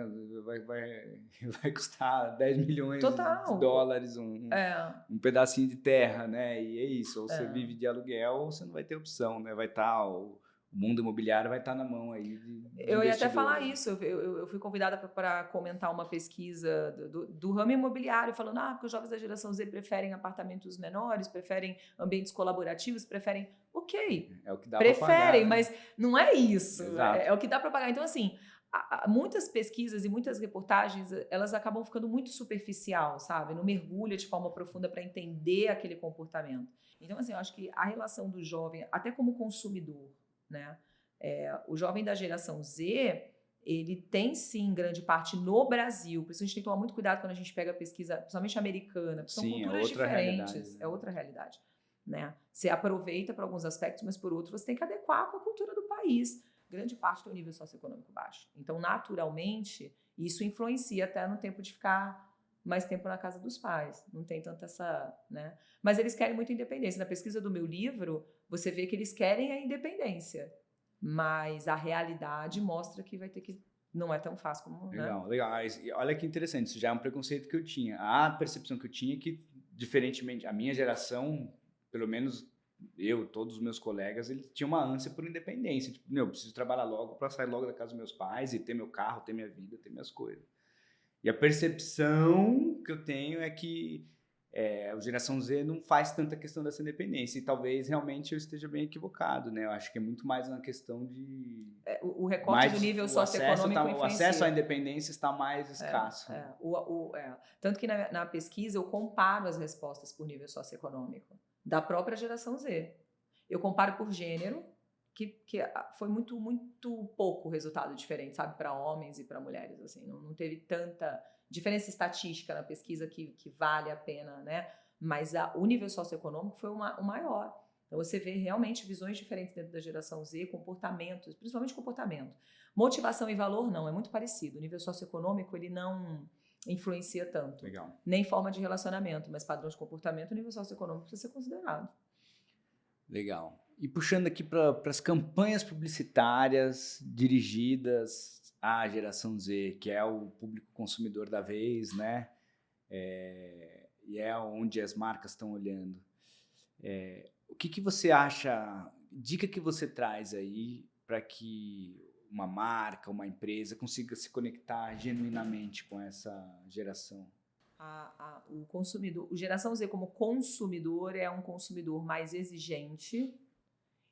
Vai custar 10 milhões de dólares um pedacinho de terra, né? E é isso, ou você vive de aluguel ou você não vai ter opção, né? Vai estar... O mundo imobiliário vai estar na mão aí de Eu ia até falar isso, eu fui convidada para comentar uma pesquisa do ramo imobiliário, falando que os jovens da geração Z preferem apartamentos menores, preferem ambientes colaborativos, preferem... Ok, é o que dá preferem, pra pagar, mas não é isso, é o que dá para pagar. Então, assim, muitas pesquisas e muitas reportagens, elas acabam ficando muito superficial, sabe? Não mergulha de forma profunda para entender aquele comportamento. Então, assim, eu acho que a relação do jovem, até como consumidor, né? O jovem da geração Z, ele tem sim grande parte no Brasil, por isso a gente tem que tomar muito cuidado quando a gente pega a pesquisa, principalmente americana, porque são culturas diferentes, é outra realidade, né? Você aproveita para alguns aspectos, mas por outro você tem que adequar com a cultura do país. Grande parte tem um nível socioeconômico baixo, então naturalmente isso influencia até no tempo de ficar mais tempo na casa dos pais, não tem tanta essa, né? Mas eles querem muito independência. Na pesquisa do meu livro, você vê que eles querem a independência, mas a realidade mostra que vai ter que... Não é tão fácil como... Legal, né? legal. Olha que interessante, isso já é um preconceito que eu tinha. A percepção que eu tinha é que, diferentemente, a minha geração, pelo menos todos os meus colegas, eles tinham uma ânsia por independência. Tipo, eu preciso trabalhar logo para sair logo da casa dos meus pais e ter meu carro, ter minha vida, ter minhas coisas. E a percepção que eu tenho é que a geração Z não faz tanta questão dessa independência. E talvez realmente eu esteja bem equivocado, né? Eu acho que é muito mais uma questão de... o recorte do nível socioeconômico influencia. O acesso à independência está mais escasso. Tanto que na pesquisa eu comparo as respostas por nível socioeconômico da própria geração Z. Eu comparo por gênero, que foi muito, muito pouco resultado diferente, sabe? Para homens e para mulheres, assim. Não teve tanta diferença estatística na pesquisa que vale a pena, né? Mas o nível socioeconômico foi o maior. Então, você vê realmente visões diferentes dentro da geração Z, comportamentos, principalmente comportamento. Motivação e valor, não, é muito parecido. O nível socioeconômico, ele não influencia tanto. Legal. Nem forma de relacionamento, mas padrão de comportamento, o nível socioeconômico precisa ser considerado. Legal. E puxando aqui para as campanhas publicitárias dirigidas à geração Z, que é o público consumidor da vez, né? E é onde as marcas estão olhando. O que você acha, dica que você traz aí para que uma marca, uma empresa consiga se conectar genuinamente com essa geração? O consumidor, o geração Z como consumidor é um consumidor mais exigente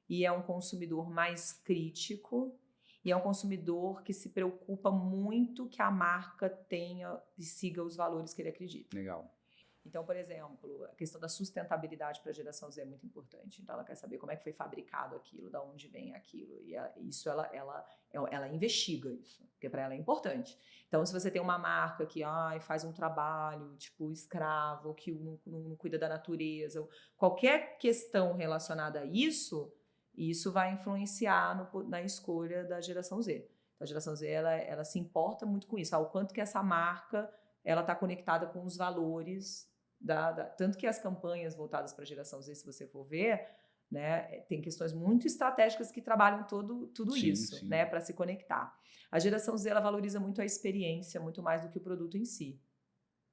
e é um consumidor mais crítico e é um consumidor que se preocupa muito que a marca tenha e siga os valores que ele acredita. Legal. Então, por exemplo, a questão da sustentabilidade para a geração Z é muito importante. Então, ela quer saber como é que foi fabricado aquilo, de onde vem aquilo. E isso ela investiga isso, porque para ela é importante. Então, se você tem uma marca que faz um trabalho tipo escravo, que não cuida da natureza, qualquer questão relacionada a isso vai influenciar na escolha da geração Z. Então, a geração Z ela se importa muito com isso, o quanto que essa marca ela está conectada com os valores tanto que as campanhas voltadas para a geração Z, se você for ver, né, tem questões muito estratégicas que trabalham tudo isso, né, para se conectar. A geração Z ela valoriza muito a experiência, muito mais do que o produto em si.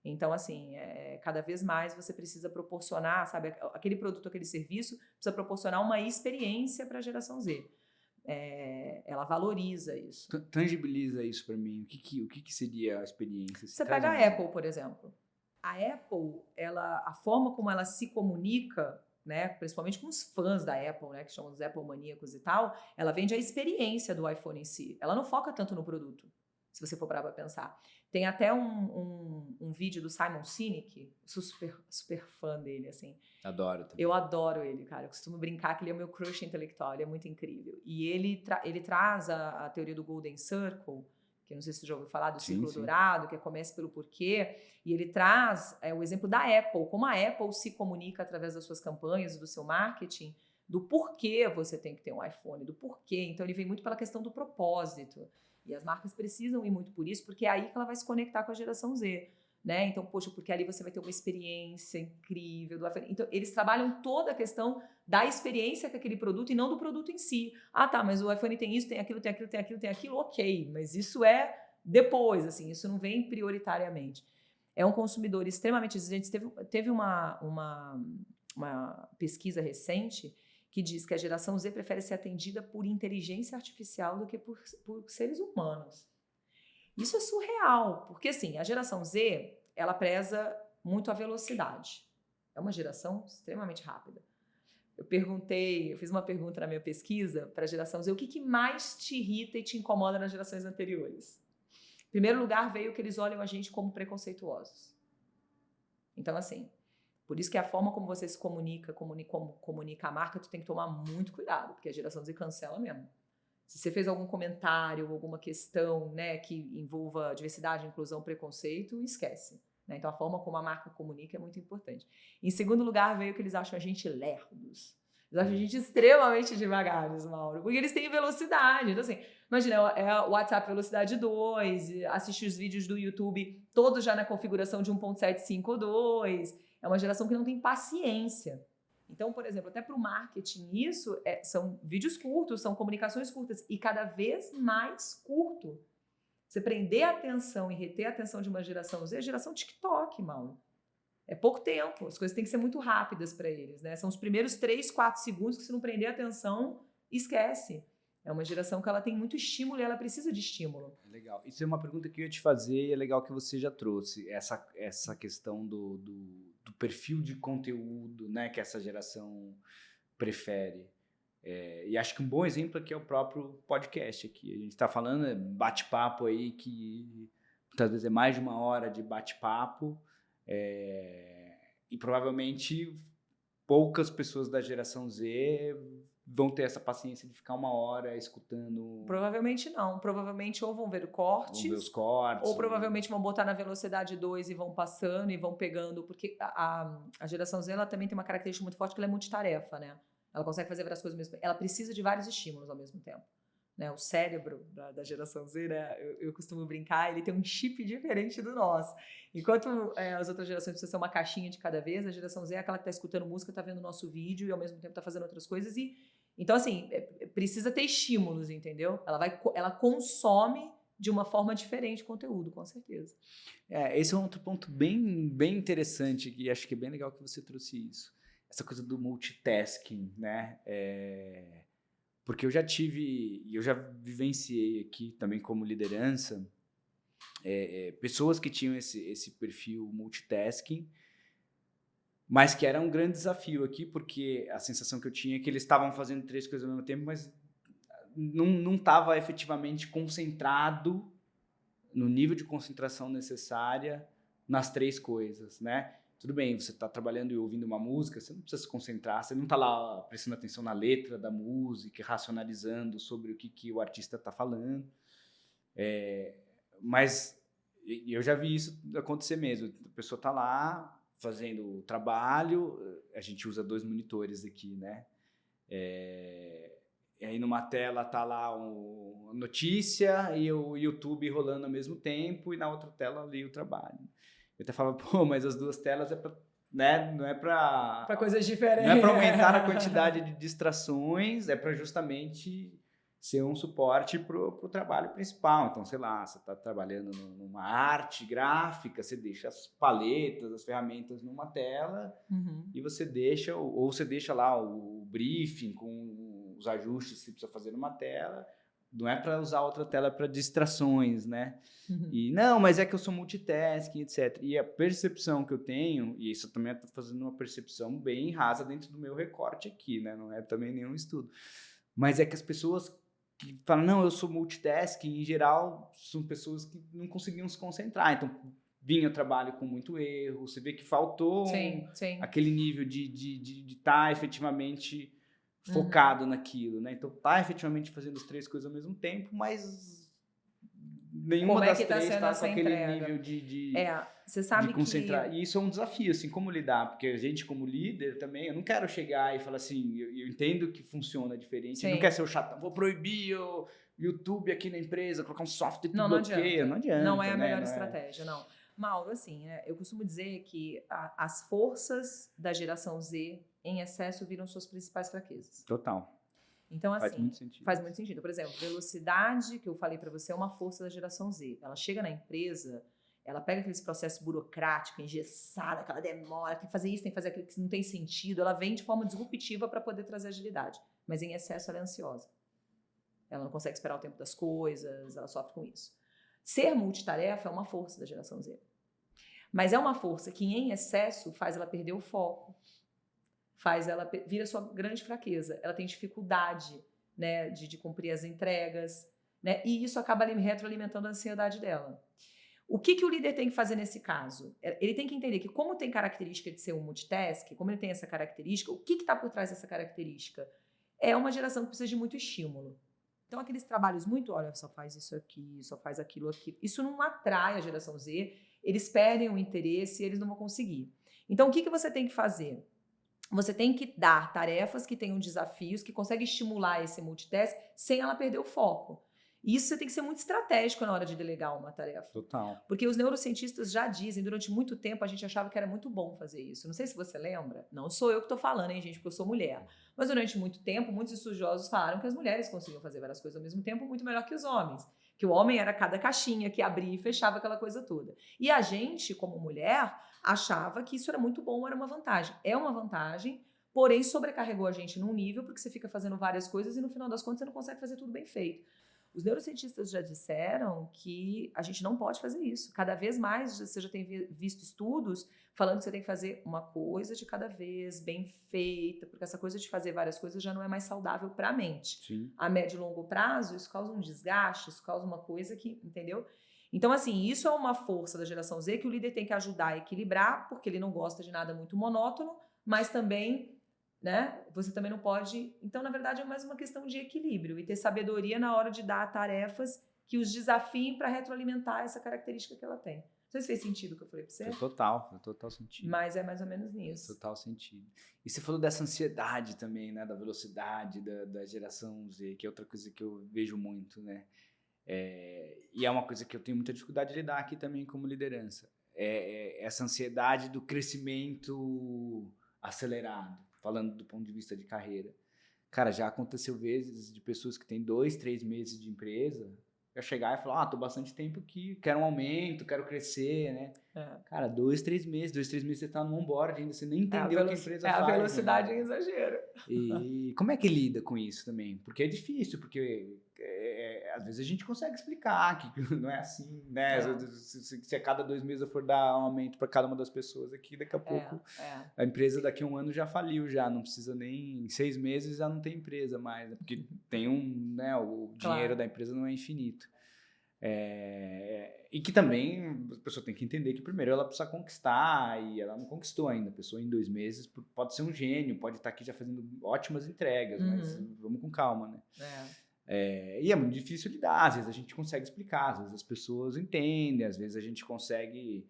Então, assim, cada vez mais você precisa proporcionar, sabe, aquele produto, aquele serviço, precisa proporcionar uma experiência para a geração Z. Ela valoriza isso. Tangibiliza isso para mim. O que seria a experiência? Você pega a Apple, por exemplo. A Apple, a forma como ela se comunica, né, principalmente com os fãs da Apple, né, que chamam os Apple maníacos e tal, ela vende a experiência do iPhone em si. Ela não foca tanto no produto, se você for parar para pensar. Tem até um vídeo do Simon Sinek, sou super fã dele, assim. Adoro também. Eu adoro ele, cara. Eu costumo brincar que ele é o meu crush intelectual, ele é muito incrível. E ele traz a teoria do Golden Circle, que eu não sei se você já ouviu falar do círculo dourado, que é comece pelo porquê, e ele traz o exemplo da Apple, como a Apple se comunica através das suas campanhas, do seu marketing, do porquê você tem que ter um iPhone, do porquê. Então ele vem muito pela questão do propósito. E as marcas precisam ir muito por isso, porque é aí que ela vai se conectar com a geração Z. Né? Então, poxa, porque ali você vai ter uma experiência incrível do iPhone. Então, eles trabalham toda a questão da experiência com aquele produto e não do produto em si. Tá, mas o iPhone tem isso, tem aquilo, ok, mas isso é depois, assim, isso não vem prioritariamente. É um consumidor extremamente exigente. Teve uma pesquisa recente que diz que a geração Z prefere ser atendida por inteligência artificial do que por seres humanos. Isso é surreal, porque assim, a geração Z, ela preza muito a velocidade. É uma geração extremamente rápida. Eu fiz uma pergunta na minha pesquisa para a geração Z, o que mais te irrita e te incomoda nas gerações anteriores? Em primeiro lugar, veio que eles olham a gente como preconceituosos. Então, assim, por isso que a forma como você se comunica a marca, tu tem que tomar muito cuidado, porque a geração Z cancela mesmo. Se você fez algum comentário, alguma questão, né, que envolva diversidade, inclusão, preconceito, esquece. Né? Então, a forma como a marca comunica é muito importante. Em segundo lugar, veio que eles acham a gente lerdos. Eles acham a gente extremamente devagares, Mauro, porque eles têm velocidade. Então, assim, imagina, é o WhatsApp velocidade 2, assiste os vídeos do YouTube todos já na configuração de 1.752. É uma geração que não tem paciência. Então, por exemplo, até para o marketing, isso são vídeos curtos, são comunicações curtas e cada vez mais curto. Você prender a atenção e reter a atenção de uma geração Z, é a geração TikTok, Mauro. É pouco tempo, as coisas têm que ser muito rápidas para eles, né? São os primeiros 3, 4 segundos que se não prender a atenção, esquece. É uma geração que ela tem muito estímulo e ela precisa de estímulo. Legal. Isso é uma pergunta que eu ia te fazer e é legal que você já trouxe. Essa questão do perfil de conteúdo, né, que essa geração prefere. E acho que um bom exemplo aqui é o próprio podcast aqui. A gente está falando bate-papo aí que muitas vezes é mais de 1 hora de bate-papo e provavelmente poucas pessoas da geração Z vão ter essa paciência de ficar 1 hora escutando. Provavelmente não. Provavelmente ou vão ver cortes. Vão ver os cortes. Ou provavelmente vão botar na velocidade 2 e vão passando e vão pegando. Porque a geração Z ela também tem uma característica muito forte que ela é multitarefa, né? Ela consegue fazer várias coisas ao mesmo tempo. Ela precisa de vários estímulos ao mesmo tempo. Né? O cérebro da geração Z, né? Eu costumo brincar, ele tem um chip diferente do nosso. Enquanto as outras gerações precisam ser uma caixinha de cada vez, a geração Z é aquela que está escutando música, está vendo o nosso vídeo e ao mesmo tempo está fazendo outras coisas. Então, assim, precisa ter estímulos, entendeu? Ela consome de uma forma diferente o conteúdo, com certeza. Esse é um outro ponto bem, bem interessante, que acho que é bem legal que você trouxe isso. Essa coisa do multitasking, né? Porque eu já vivenciei aqui também como liderança pessoas que tinham esse perfil multitasking, mas que era um grande desafio aqui, porque a sensação que eu tinha é que eles estavam fazendo 3 coisas ao mesmo tempo, mas não estava efetivamente concentrado no nível de concentração necessária nas 3 coisas, né? Tudo bem, você está trabalhando e ouvindo uma música, você não precisa se concentrar, você não está lá prestando atenção na letra da música, racionalizando sobre o que o artista está falando. Mas eu já vi isso acontecer mesmo. A pessoa está lá fazendo o trabalho, a gente usa 2 monitores aqui, né? E aí numa tela tá lá a notícia e o YouTube rolando ao mesmo tempo, e na outra tela ali o trabalho. Eu até falava, pô, mas as 2 telas é pra, né? Não é para coisas diferentes. Não é para aumentar a quantidade de distrações, é para justamente ser um suporte pro trabalho principal. Então, sei lá, você está trabalhando numa arte gráfica, você deixa as paletas, as ferramentas numa tela, e você deixa, ou você deixa lá o briefing com os ajustes que você precisa fazer numa tela. Não é para usar outra tela para distrações, né? E não, mas é que eu sou multitasking, etc. E a percepção que eu tenho, e isso também estou fazendo uma percepção bem rasa dentro do meu recorte aqui, né? Não é também nenhum estudo. Mas é que as pessoas que falam, não, eu sou multitasking, em geral, são pessoas que não conseguiam se concentrar. Então, vinha o trabalho com muito erro, você vê que faltou aquele nível de estar efetivamente focado naquilo, né? Então, tá efetivamente fazendo as 3 coisas ao mesmo tempo, mas nenhuma das 3 está com aquele nível você sabe de concentrar. E isso é um desafio, assim, como lidar? Porque a gente, como líder, também, eu não quero chegar e falar assim, eu entendo que funciona diferente, não quer ser o chatão, vou proibir o YouTube aqui na empresa, colocar um software que bloqueia. Não adianta. Não é a melhor estratégia, não. Mauro, assim, né, eu costumo dizer que as forças da geração Z em excesso viram suas principais fraquezas. Total. Então, assim, faz muito sentido. Por exemplo, velocidade, que eu falei para você, é uma força da geração Z. Ela chega na empresa, ela pega aqueles processos burocráticos, engessada, aquela demora, tem que fazer isso, tem que fazer aquilo que não tem sentido. Ela vem de forma disruptiva para poder trazer agilidade. Mas em excesso ela é ansiosa. Ela não consegue esperar o tempo das coisas, ela sofre com isso. Ser multitarefa é uma força da geração Z. Mas é uma força que em excesso faz ela perder o foco, faz ela vira sua grande fraqueza. Ela tem dificuldade, né, de cumprir as entregas, né, e isso acaba retroalimentando a ansiedade dela. O que o líder tem que fazer nesse caso? Ele tem que entender que, como tem característica de ser um multitask, como ele tem essa característica, o que está por trás dessa característica? É uma geração que precisa de muito estímulo. Então, aqueles trabalhos muito, olha, só faz isso aqui, só faz aquilo aqui. Isso não atrai a geração Z, eles perdem o interesse e eles não vão conseguir. Então, o que você tem que fazer? Você tem que dar tarefas que tenham desafios, que conseguem estimular esse multitask sem ela perder o foco. E isso você tem que ser muito estratégico na hora de delegar uma tarefa. Total. Porque os neurocientistas já dizem, durante muito tempo a gente achava que era muito bom fazer isso. Não sei se você lembra. Não sou eu que estou falando, hein, gente, porque eu sou mulher. Mas durante muito tempo, muitos estudiosos falaram que as mulheres conseguiam fazer várias coisas ao mesmo tempo muito melhor que os homens. Que o homem era cada caixinha que abria e fechava aquela coisa toda. E a gente, como mulher, achava que isso era muito bom, era uma vantagem. É uma vantagem, porém sobrecarregou a gente num nível porque você fica fazendo várias coisas e no final das contas você não consegue fazer tudo bem feito. Os neurocientistas já disseram que a gente não pode fazer isso. Cada vez mais você já tem visto estudos falando que você tem que fazer uma coisa de cada vez, bem feita, porque essa coisa de fazer várias coisas já não é mais saudável para a mente. Sim. A médio e longo prazo, isso causa um desgaste, isso causa uma coisa que, entendeu? Então, assim, isso é uma força da geração Z que o líder tem que ajudar a equilibrar, porque ele não gosta de nada muito monótono, mas também, né, você também não pode... Então, na verdade, é mais uma questão de equilíbrio e ter sabedoria na hora de dar tarefas que os desafiem para retroalimentar essa característica que ela tem. Não sei se fez sentido o que eu falei para você. Faz total sentido. Mas é mais ou menos nisso. Total sentido. E você falou dessa ansiedade também, né, da velocidade da geração Z, que é outra coisa que eu vejo muito, né? E é uma coisa que eu tenho muita dificuldade de lidar aqui também como liderança. Essa ansiedade do crescimento acelerado, falando do ponto de vista de carreira. Cara, já aconteceu vezes de pessoas que têm 2, 3 meses de empresa, eu chegar e falar, tô bastante tempo aqui, quero um aumento, quero crescer, né? Cara, 2, 3 meses você tá no onboard ainda, você nem entendeu o que a empresa faz. A velocidade em exagero. E como é que lida com isso também? Porque é difícil, porque às vezes a gente consegue explicar que não é assim, né? Se a cada 2 meses eu for dar um aumento para cada uma das pessoas aqui, daqui a pouco a empresa daqui a 1 ano já faliu, já não precisa nem 6 meses, já não tem empresa mais, né? Porque tem né, o dinheiro da empresa não é infinito. E que também a pessoa tem que entender que primeiro ela precisa conquistar e ela não conquistou ainda. A pessoa em 2 meses pode ser um gênio, pode estar aqui já fazendo ótimas entregas, mas vamos com calma, né? E é muito difícil lidar, às vezes a gente consegue explicar, às vezes as pessoas entendem, às vezes a gente consegue,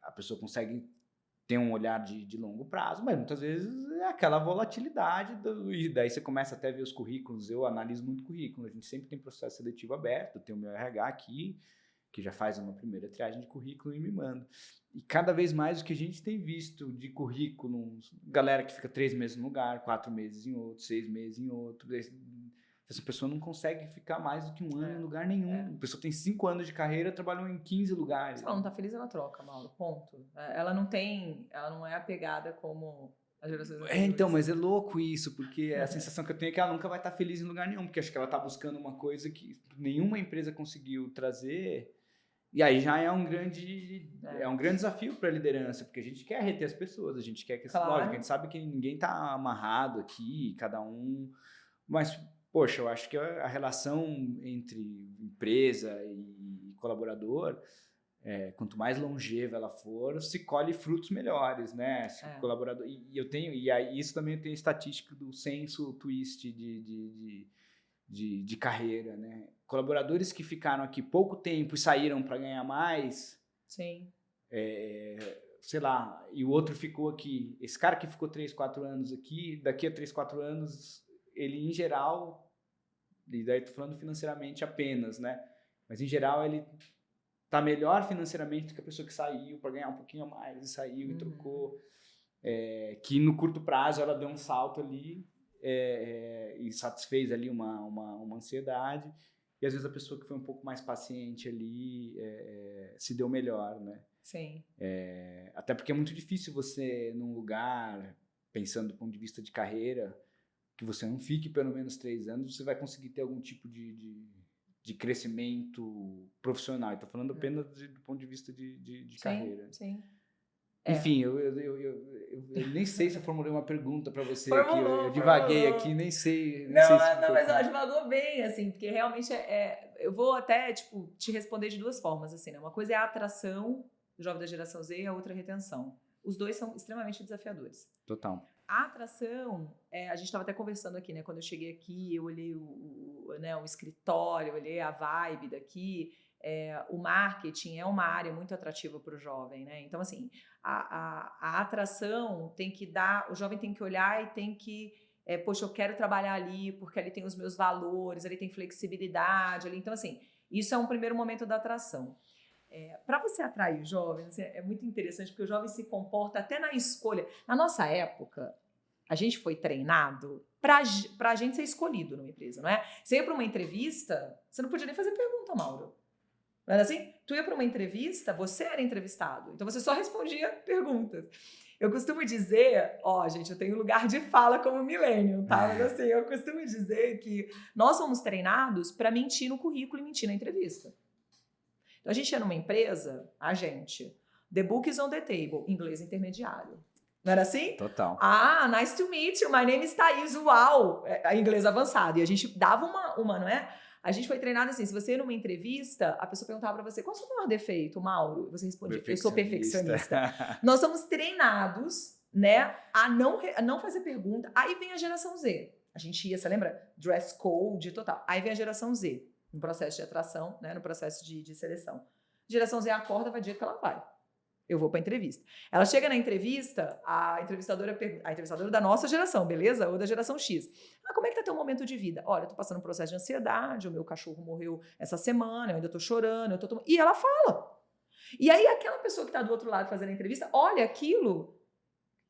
a pessoa consegue ter um olhar de longo prazo, mas muitas vezes é aquela volatilidade, e daí você começa até a ver os currículos. Eu analiso muito currículo, a gente sempre tem processo seletivo aberto, eu tenho o meu RH aqui, que já faz uma primeira triagem de currículo e me manda. E cada vez mais o que a gente tem visto de currículos, galera que fica 3 meses num lugar, 4 meses em outro, 6 meses em outro, essa pessoa não consegue ficar mais do que 1 ano em lugar nenhum. A pessoa tem 5 anos de carreira, trabalhou em 15 lugares. Se ela não tá feliz, ela troca, Mauro, ponto. Ela não é apegada como as gerações anteriores. Então, mas é louco isso, porque a sensação que eu tenho é que ela nunca vai estar feliz em lugar nenhum, porque acho que ela tá buscando uma coisa que nenhuma empresa conseguiu trazer. E aí já é um grande desafio para a liderança, porque a gente quer reter as pessoas, a gente quer que... Lógico, a gente sabe que ninguém tá amarrado aqui, cada um... Mas, poxa, eu acho que a relação entre empresa e colaborador, quanto mais longeva ela for, se colhe frutos melhores, né? Colaborador, e aí isso também tem estatística do censo twist de carreira, né? Colaboradores que ficaram aqui pouco tempo e saíram para ganhar mais, sim, sei lá, e o outro ficou aqui. Esse cara que ficou 3, 4 anos aqui, daqui a 3, 4 anos, ele em geral, e daí tô falando financeiramente apenas, né? Mas em geral ele tá melhor financeiramente do que a pessoa que saiu para ganhar um pouquinho a mais e saiu e trocou, que no curto prazo ela deu um salto ali e satisfez ali uma ansiedade. E às vezes a pessoa que foi um pouco mais paciente ali se deu melhor, né? Sim. Até porque é muito difícil você, num lugar, pensando do ponto de vista de carreira, que você não fique pelo menos 3 anos, você vai conseguir ter algum tipo de crescimento profissional. Estou falando apenas do ponto de vista de carreira. Sim. Enfim, eu nem sei se eu formulei uma pergunta para você aqui. Eu divaguei aqui, nem sei. Não, mas ela divagou bem, assim, porque realmente eu vou até, tipo, te responder de 2 formas, assim, né? Uma coisa é a atração do jovem da geração Z e a outra é a retenção. Os 2 são extremamente desafiadores. Total. A atração, a gente estava até conversando aqui, né? Quando eu cheguei aqui, eu olhei o escritório, eu olhei a vibe daqui. O marketing é uma área muito atrativa para o jovem, né? Então, assim, a atração tem que dar, o jovem tem que olhar e tem que, poxa, eu quero trabalhar ali porque ali tem os meus valores, ali tem flexibilidade, ali. Então, assim, isso é um primeiro momento da atração. Para você atrair o jovem, assim, é muito interessante porque o jovem se comporta até na escolha. Na nossa época, a gente foi treinado para a gente ser escolhido numa empresa, não é? Você ia para uma entrevista, você não podia nem fazer pergunta, Mauro. Não era assim? Tu ia para uma entrevista, você era entrevistado. Então, você só respondia perguntas. Eu costumo dizer, gente, eu tenho lugar de fala como millennial, tá? Mas assim, eu costumo dizer que nós somos treinados para mentir no currículo e mentir na entrevista. Então, a gente ia numa empresa, the book is on the table, inglês intermediário. Não era assim? Total. Nice to meet you, my name is Thaís, uau! Inglês avançado. E a gente dava uma, não é? A gente foi treinado assim, se você ia numa entrevista, a pessoa perguntava para você, qual é o seu maior defeito, Mauro? Você respondia, eu sou perfeccionista. Nós somos treinados, né, a não fazer pergunta. Aí vem a geração Z. A gente ia, você lembra? Dress code, total. Aí vem a geração Z, no processo de atração, né, no processo de seleção. Geração Z acorda, vai dizer que ela vai. Eu vou para a entrevista. Ela chega na entrevista, a entrevistadora da nossa geração, beleza? Ou da geração X. Como é que tá teu momento de vida? Olha, eu tô passando um processo de ansiedade, o meu cachorro morreu essa semana, eu ainda tô chorando, E ela fala. E aí aquela pessoa que tá do outro lado fazendo a entrevista, olha aquilo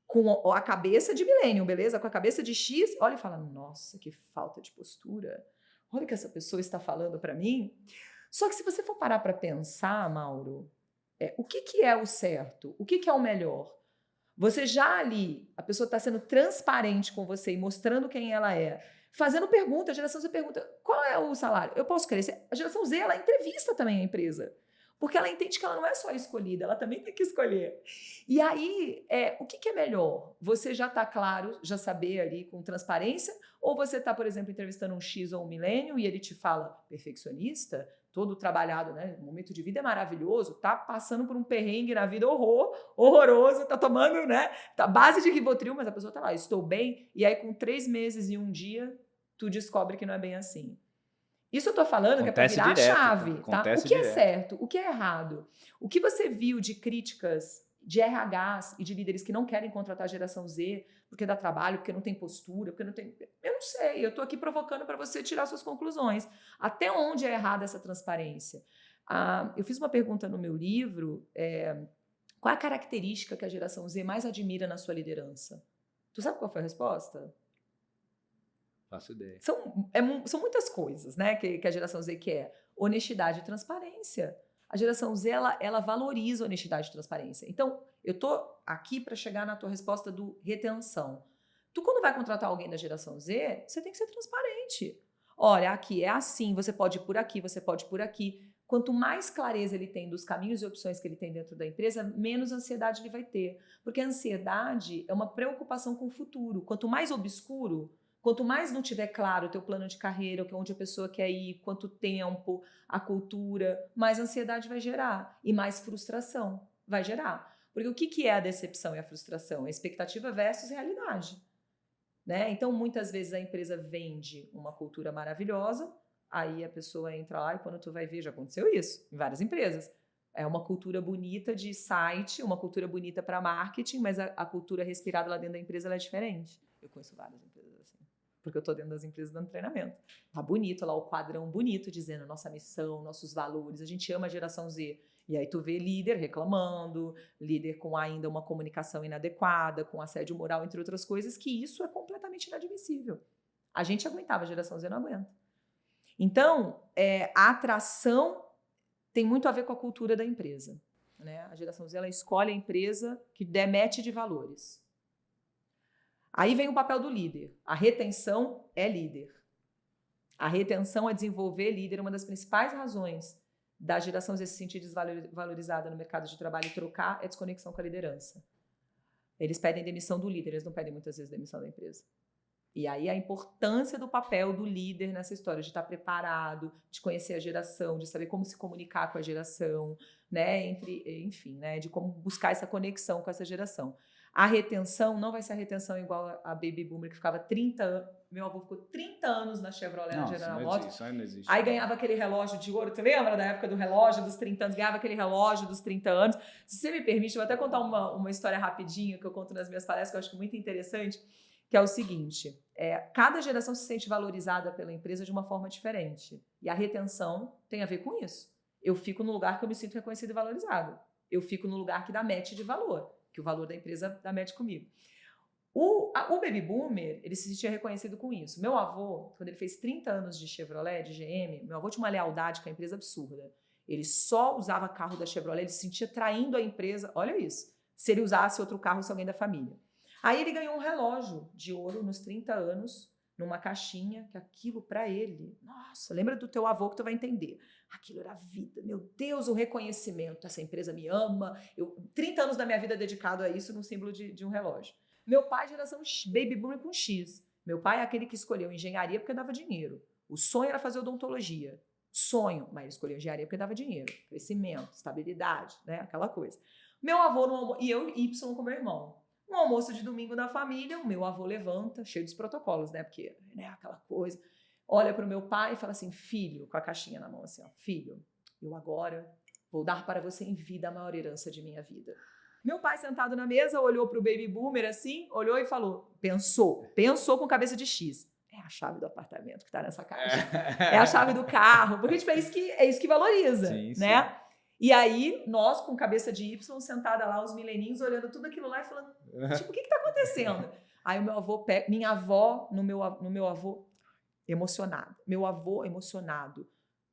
com a cabeça de millennial, beleza? Com a cabeça de X, olha e fala, nossa, que falta de postura. Olha o que essa pessoa está falando para mim. Só que se você for parar para pensar, Mauro, o que é o certo? O que é o melhor? Você já ali, a pessoa está sendo transparente com você e mostrando quem ela é, fazendo pergunta, a geração Z pergunta, qual é o salário? Eu posso crescer? A geração Z, ela entrevista também a empresa. Porque ela entende que ela não é só escolhida, ela também tem que escolher. E aí, o que é melhor? Você já está claro, já saber ali com transparência, ou você está, por exemplo, entrevistando um X ou um milênio e ele te fala, perfeccionista, todo trabalhado, né? O momento de vida é maravilhoso, tá passando por um perrengue na vida horroroso, tá tomando, né? Tá base de Rivotril, mas a pessoa tá lá, estou bem, e aí com 3 meses e 1 dia, tu descobre que não é bem assim. Isso eu tô falando que é para virar direto, a chave, tá? O que direto. é certo? O que é errado? O que você viu de críticas de RHs e de líderes que não querem contratar a geração Z porque dá trabalho, porque não tem postura, porque não tem... Eu não sei, eu tô aqui provocando para você tirar suas conclusões. Até onde é errada essa transparência? Eu fiz uma pergunta no meu livro, qual é a característica que a geração Z mais admira na sua liderança? Tu sabe qual foi a resposta? Faço ideia. São muitas coisas, né, que a geração Z quer. Honestidade e transparência. A geração Z, ela valoriza honestidade e transparência. Então, eu tô aqui para chegar na tua resposta do retenção. Tu, quando vai contratar alguém da geração Z, você tem que ser transparente. Olha, aqui é assim, você pode ir por aqui, você pode ir por aqui. Quanto mais clareza ele tem dos caminhos e opções que ele tem dentro da empresa, menos ansiedade ele vai ter. Porque a ansiedade é uma preocupação com o futuro. Quanto mais obscuro, quanto mais não tiver claro o teu plano de carreira, onde a pessoa quer ir, quanto tempo, a cultura, mais ansiedade vai gerar e mais frustração vai gerar. Porque o que é a decepção e a frustração? A expectativa versus realidade. Né? Então, muitas vezes a empresa vende uma cultura maravilhosa, aí a pessoa entra lá e quando tu vai ver, já aconteceu isso em várias empresas. É uma cultura bonita de site, uma cultura bonita para marketing, mas a cultura respirada lá dentro da empresa ela é diferente. Eu conheço várias empresas assim, porque eu estou dentro das empresas dando treinamento. Tá bonito lá, o quadrão bonito, dizendo nossa missão, nossos valores, a gente ama a geração Z. E aí tu vê líder reclamando, líder com ainda uma comunicação inadequada, com assédio moral, entre outras coisas, que isso é completamente inadmissível. A gente aguentava, a geração Z não aguenta. Então, a atração tem muito a ver com a cultura da empresa. Né? A geração Z ela escolhe a empresa que der match de valores. Aí vem o papel do líder. A retenção é líder. A retenção é desenvolver líder. Uma das principais razões da geração Z se sentir desvalorizada no mercado de trabalho e trocar é desconexão com a liderança. Eles pedem demissão do líder, eles não pedem muitas vezes demissão da empresa. E aí a importância do papel do líder nessa história, de estar preparado, de conhecer a geração, de saber como se comunicar com a geração, né? Enfim, né? De como buscar essa conexão com essa geração. A retenção não vai ser a retenção igual a Baby Boomer, que ficava 30 anos. Meu avô ficou 30 anos na Chevrolet, na General Motors. Isso não existe. Aí ganhava aquele relógio de ouro. Tu lembra da época do relógio dos 30 anos? Ganhava aquele relógio dos 30 anos. Se você me permite, eu vou até contar uma história rapidinho que eu conto nas minhas palestras, que eu acho muito interessante, que é o seguinte. Cada geração se sente valorizada pela empresa de uma forma diferente. E a retenção tem a ver com isso. Eu fico no lugar que eu me sinto reconhecido e valorizado. Eu fico no lugar que dá match de valor, que o valor da empresa dá match comigo. O Baby Boomer, ele se sentia reconhecido com isso. Meu avô, quando ele fez 30 anos de Chevrolet, de GM, meu avô tinha uma lealdade com a empresa absurda. Ele só usava carro da Chevrolet, ele se sentia traindo a empresa. Olha isso. Se ele usasse outro carro, se alguém da família. Aí ele ganhou um relógio de ouro nos 30 anos, numa caixinha, que aquilo para ele, nossa, lembra do teu avô que tu vai entender. Aquilo era vida, meu Deus, o reconhecimento, essa empresa me ama, 30 anos da minha vida dedicado a isso num símbolo de um relógio. Meu pai, geração Baby Boomer com X. Meu pai é aquele que escolheu engenharia porque dava dinheiro. O sonho era fazer odontologia. Sonho, mas ele escolheu engenharia porque dava dinheiro. Crescimento, estabilidade, né? Aquela coisa. Meu avô, e eu, Y com meu irmão. Um almoço de domingo da família, o meu avô levanta, cheio dos protocolos, né? Porque, né, aquela coisa. Olha para o meu pai e fala assim, filho, com a caixinha na mão assim, ó, filho, eu agora vou dar para você em vida a maior herança de minha vida. Meu pai sentado na mesa, olhou para o Baby Boomer assim, olhou e falou, pensou com cabeça de X. É a chave do apartamento que está nessa caixa. É a chave do carro, porque tipo, é isso que valoriza, sim, né? Sim. E aí, nós, com cabeça de Y, sentada lá, os mileninhos, olhando tudo aquilo lá e falando, tipo, o que está acontecendo? Aí o meu avô, minha avó, no meu avô, emocionado. Meu avô emocionado.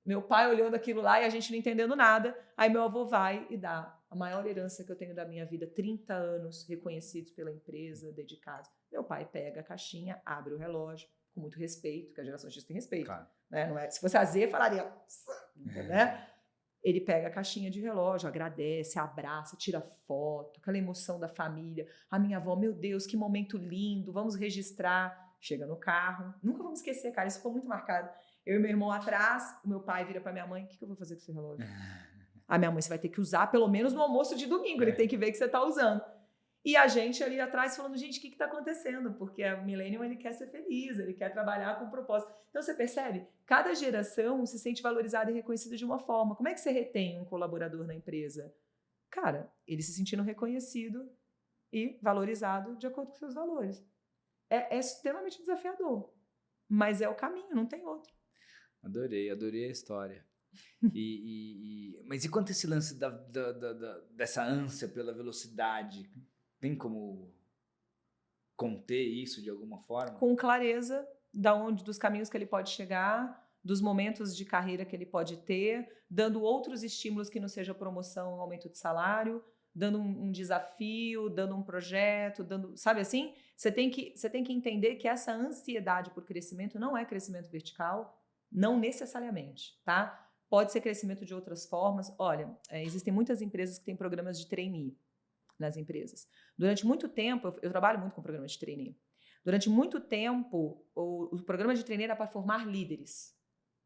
Meu pai olhando aquilo lá e a gente não entendendo nada. Aí meu avô vai e dá a maior herança que eu tenho da minha vida, 30 anos reconhecidos pela empresa, dedicados. Meu pai pega a caixinha, abre o relógio, com muito respeito, porque a geração X tem respeito. Claro. Né? Não é, se fosse a Z, falaria... Né? Ele pega a caixinha de relógio, agradece, abraça, tira foto, aquela emoção da família. A minha avó, meu Deus, que momento lindo, vamos registrar. Chega no carro. Nunca vamos esquecer, cara, isso ficou muito marcado. Eu e meu irmão atrás, o meu pai vira pra minha mãe, o que eu vou fazer com esse relógio? A minha mãe, você vai ter que usar pelo menos no almoço de domingo, ele tem que ver que você tá usando. E a gente ali atrás falando, gente, o que tá acontecendo? Porque o Millennium, ele quer ser feliz, ele quer trabalhar com propósito. Então, você percebe? Cada geração se sente valorizada e reconhecida de uma forma. Como é que você retém um colaborador na empresa? Cara, ele se sentindo reconhecido e valorizado de acordo com seus valores. É extremamente desafiador, mas é o caminho, não tem outro. Adorei a história. Mas e quanto a esse lance dessa ânsia pela velocidade? Tem como conter isso de alguma forma? Com clareza dos caminhos que ele pode chegar, dos momentos de carreira que ele pode ter, dando outros estímulos que não seja promoção, aumento de salário, dando um desafio, dando um projeto, sabe assim? Você tem que entender que essa ansiedade por crescimento não é crescimento vertical, não necessariamente, tá? Pode ser crescimento de outras formas. Olha, existem muitas empresas que têm programas de trainee nas empresas. Durante muito tempo, eu trabalho muito com programas de trainee. Durante muito tempo, o programa de trainee era para formar líderes.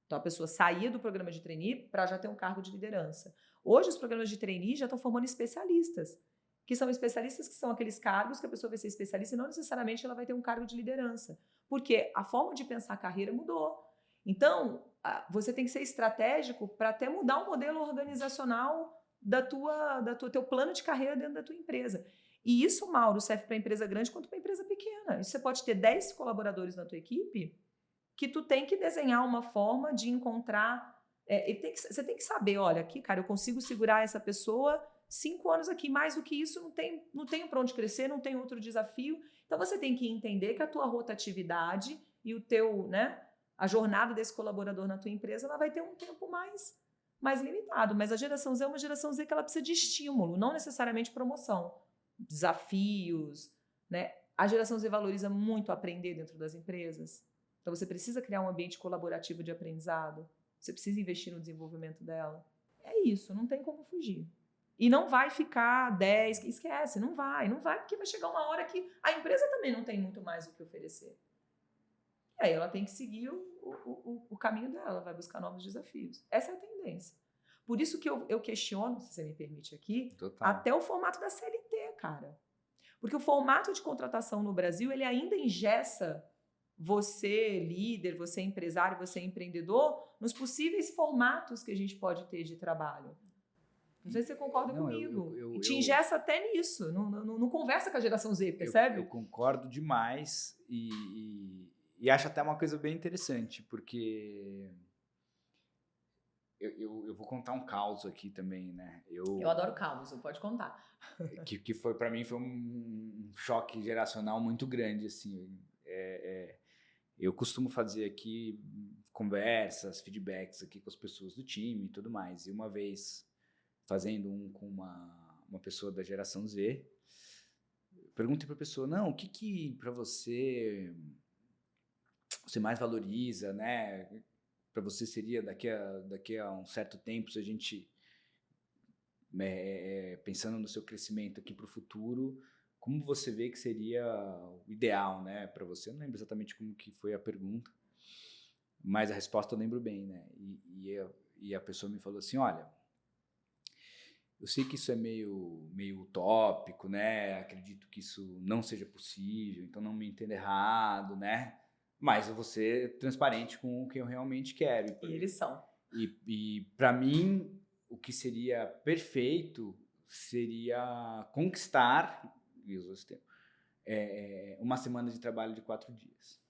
Então, a pessoa saía do programa de trainee para já ter um cargo de liderança. Hoje, os programas de trainee já estão formando especialistas, que são aqueles cargos que a pessoa vai ser especialista e não necessariamente ela vai ter um cargo de liderança. Porque a forma de pensar a carreira mudou. Então, você tem que ser estratégico para até mudar o modelo organizacional teu plano de carreira dentro da tua empresa. E isso, Mauro, serve para empresa grande quanto para empresa pequena. Você pode ter 10 colaboradores na tua equipe que tu tem que desenhar uma forma de encontrar... você tem que saber, olha, aqui, cara, eu consigo segurar essa pessoa 5 anos aqui, mais do que isso, não tenho para onde crescer, não tem outro desafio. Então, você tem que entender que a tua rotatividade e o teu, né, a jornada desse colaborador na tua empresa, ela vai ter um tempo mais limitado, mas a geração Z é uma geração Z que ela precisa de estímulo, não necessariamente promoção, desafios, né? A geração Z valoriza muito aprender dentro das empresas, então você precisa criar um ambiente colaborativo de aprendizado, você precisa investir no desenvolvimento dela. É isso, não tem como fugir. E não vai ficar 10, esquece, não vai, porque vai chegar uma hora que a empresa também não tem muito mais o que oferecer. E aí ela tem que seguir o caminho dela, vai buscar novos desafios. Essa é a tendência. Por isso que eu questiono, se você me permite aqui, Total. até o formato da CLT, cara. Porque o formato de contratação no Brasil, ele ainda engessa você, líder, você empresário, você empreendedor, nos possíveis formatos que a gente pode ter de trabalho. Não sei se você concorda comigo. E te engessa até nisso. Não conversa com a geração Z, percebe? Eu concordo demais e acho até uma coisa bem interessante, porque eu vou contar um caos aqui também, né? Eu adoro caos, pode contar. Que foi, para mim, foi um choque geracional muito grande, assim. Eu costumo fazer aqui conversas, feedbacks aqui com as pessoas do time e tudo mais. E uma vez, fazendo com uma pessoa da geração Z, eu perguntei para a pessoa, não, o que para você mais valoriza, né? Para você seria daqui a um certo tempo, se a gente pensando no seu crescimento aqui para o futuro, como você vê que seria o ideal, né, para você? Eu não lembro exatamente como que foi a pergunta, mas a resposta eu lembro bem, né? E a pessoa me falou assim, olha, eu sei que isso é meio utópico, né? Acredito que isso não seja possível, então não me entenda errado, né? Mas eu vou ser transparente com o que eu realmente quero. E eles são. E para mim, o que seria perfeito seria conquistar, uma semana de trabalho de 4 dias.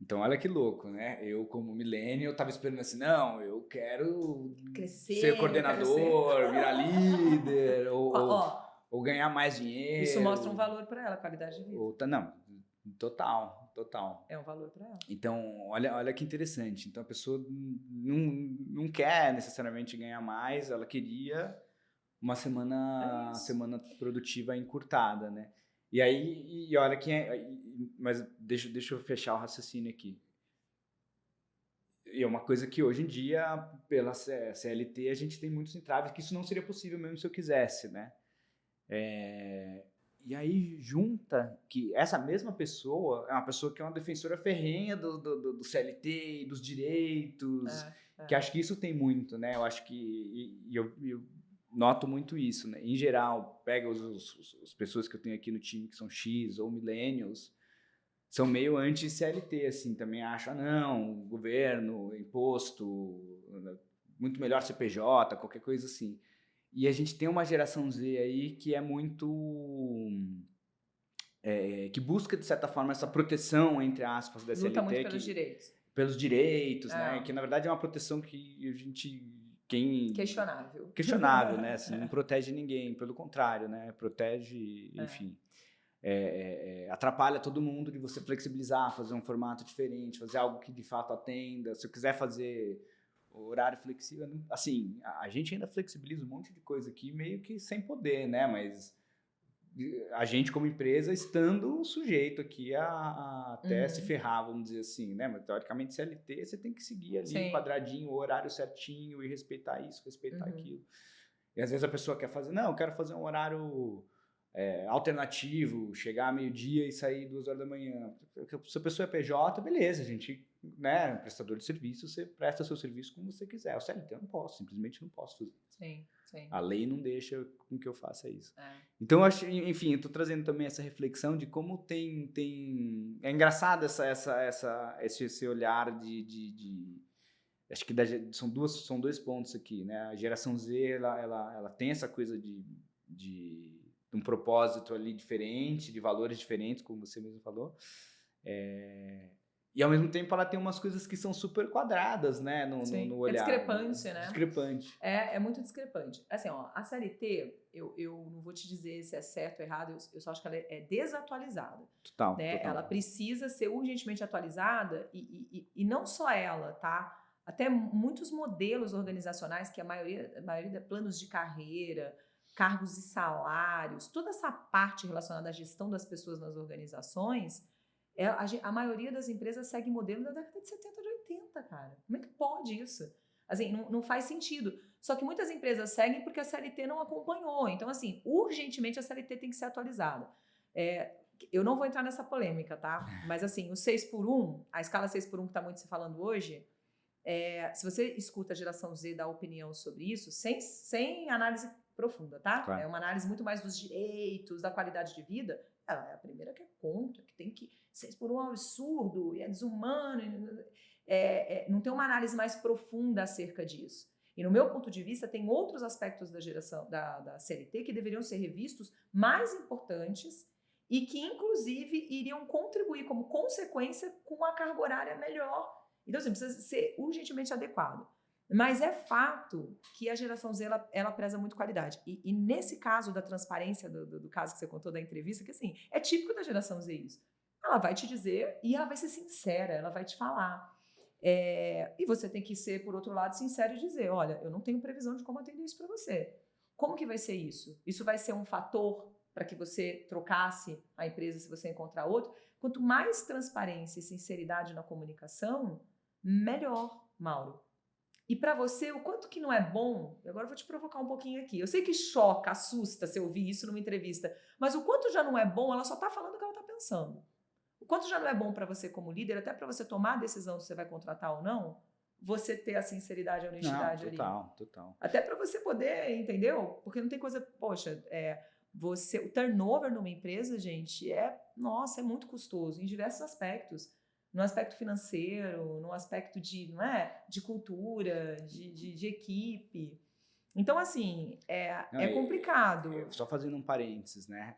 Então, olha que louco, né? Eu, como millennial, estava esperando assim, não, eu quero crescer, ser coordenador, virar líder, ou ganhar mais dinheiro. Isso mostra um valor para ela, qualidade de vida. Não, total. total. É um valor para ela. Então, olha que interessante. Então, a pessoa não quer necessariamente ganhar mais, ela queria uma semana produtiva encurtada, né? E aí, e olha que mas deixa eu fechar o raciocínio aqui. E é uma coisa que hoje em dia, pela CLT, a gente tem muitos entraves, que isso não seria possível mesmo se eu quisesse, né? E aí junta que essa mesma pessoa é uma pessoa que é uma defensora ferrenha do CLT e dos direitos, que acho que isso tem muito, né? Eu acho que, eu noto muito isso, né? Em geral, pega as pessoas que eu tenho aqui no time que são X ou millennials, são meio anti-CLT, assim, também acham, não, governo, imposto, muito melhor CPJ, qualquer coisa assim. E a gente tem uma geração Z aí que é muito... que busca, de certa forma, essa proteção, entre aspas, da CLT. Luta muito pelos direitos. Pelos direitos, né? Que, na verdade, é uma proteção que a gente... Questionável, né? Assim, não protege ninguém, pelo contrário, né? Protege, enfim... atrapalha todo mundo de você flexibilizar, fazer um formato diferente, fazer algo que de fato atenda. Se eu quiser fazer horário flexível, assim, a gente ainda flexibiliza um monte de coisa aqui meio que sem poder, né? Mas a gente como empresa estando sujeito aqui a até se ferrar, vamos dizer assim, né? Mas teoricamente CLT você tem que seguir ali quadradinho, o horário certinho e respeitar isso, respeitar aquilo. E às vezes a pessoa quer fazer, não, eu quero fazer um horário alternativo, chegar a meio-dia e sair 2 horas da manhã. Se a pessoa é PJ, beleza, a gente, né, prestador de serviço, você presta seu serviço como você quiser. O CLT eu não posso, simplesmente não posso fazer. Sim. A lei não deixa com que eu faça isso. Então, eu acho, enfim, eu estou trazendo também essa reflexão de como tem é engraçado esse olhar de acho que são dois pontos aqui, né? A geração Z, ela tem essa coisa de um propósito ali diferente, de valores diferentes, como você mesmo falou. E ao mesmo tempo ela tem umas coisas que são super quadradas, né, no olhar. É discrepante, né? Discrepante. É muito discrepante. Assim, ó, a CLT, eu não vou te dizer se é certo ou errado, eu só acho que ela é desatualizada. Total, né? total. Ela precisa ser urgentemente atualizada e não só ela, tá? Até muitos modelos organizacionais, que a maioria planos de carreira, cargos e salários, toda essa parte relacionada à gestão das pessoas nas organizações, a maioria das empresas segue modelo da década de 70, de 80, cara. Como é que pode isso? Assim, não faz sentido. Só que muitas empresas seguem porque a CLT não acompanhou. Então, assim, urgentemente a CLT tem que ser atualizada. Eu não vou entrar nessa polêmica, tá? Mas, assim, o 6x1, a escala 6x1 que está muito se falando hoje, se você escuta a geração Z dar opinião sobre isso, sem análise profunda, tá? Claro. É uma análise muito mais dos direitos, da qualidade de vida. Ela é a primeira que é contra, que tem que 6x1 é um absurdo, e é desumano, não tem uma análise mais profunda acerca disso. E no meu ponto de vista, tem outros aspectos da geração da CLT que deveriam ser revistos mais importantes e que, inclusive, iriam contribuir como consequência com uma carga horária melhor. Então, assim, precisa ser urgentemente adequado. Mas é fato que a geração Z, ela preza muito qualidade. E nesse caso da transparência, do caso que você contou da entrevista, que assim, é típico da geração Z isso. Ela vai te dizer e ela vai ser sincera, ela vai te falar. E você tem que ser, por outro lado, sincero e dizer, olha, eu não tenho previsão de como atender isso para você. Como que vai ser isso? Isso vai ser um fator para que você trocasse a empresa se você encontrar outro? Quanto mais transparência e sinceridade na comunicação, melhor, Mauro. E para você, o quanto que não é bom, agora eu vou te provocar um pouquinho aqui. Eu sei que choca, assusta se eu ouvir isso numa entrevista, mas o quanto já não é bom, ela só está falando o que ela está pensando. O quanto já não é bom para você como líder, até para você tomar a decisão se você vai contratar ou não, você ter a sinceridade e a honestidade ali. Total. Até para você poder, entendeu? Porque não tem coisa, poxa, o turnover numa empresa, gente, é muito custoso em diversos aspectos. No aspecto financeiro, no aspecto de cultura, de equipe. Então, assim, é complicado. Só fazendo um parênteses, né?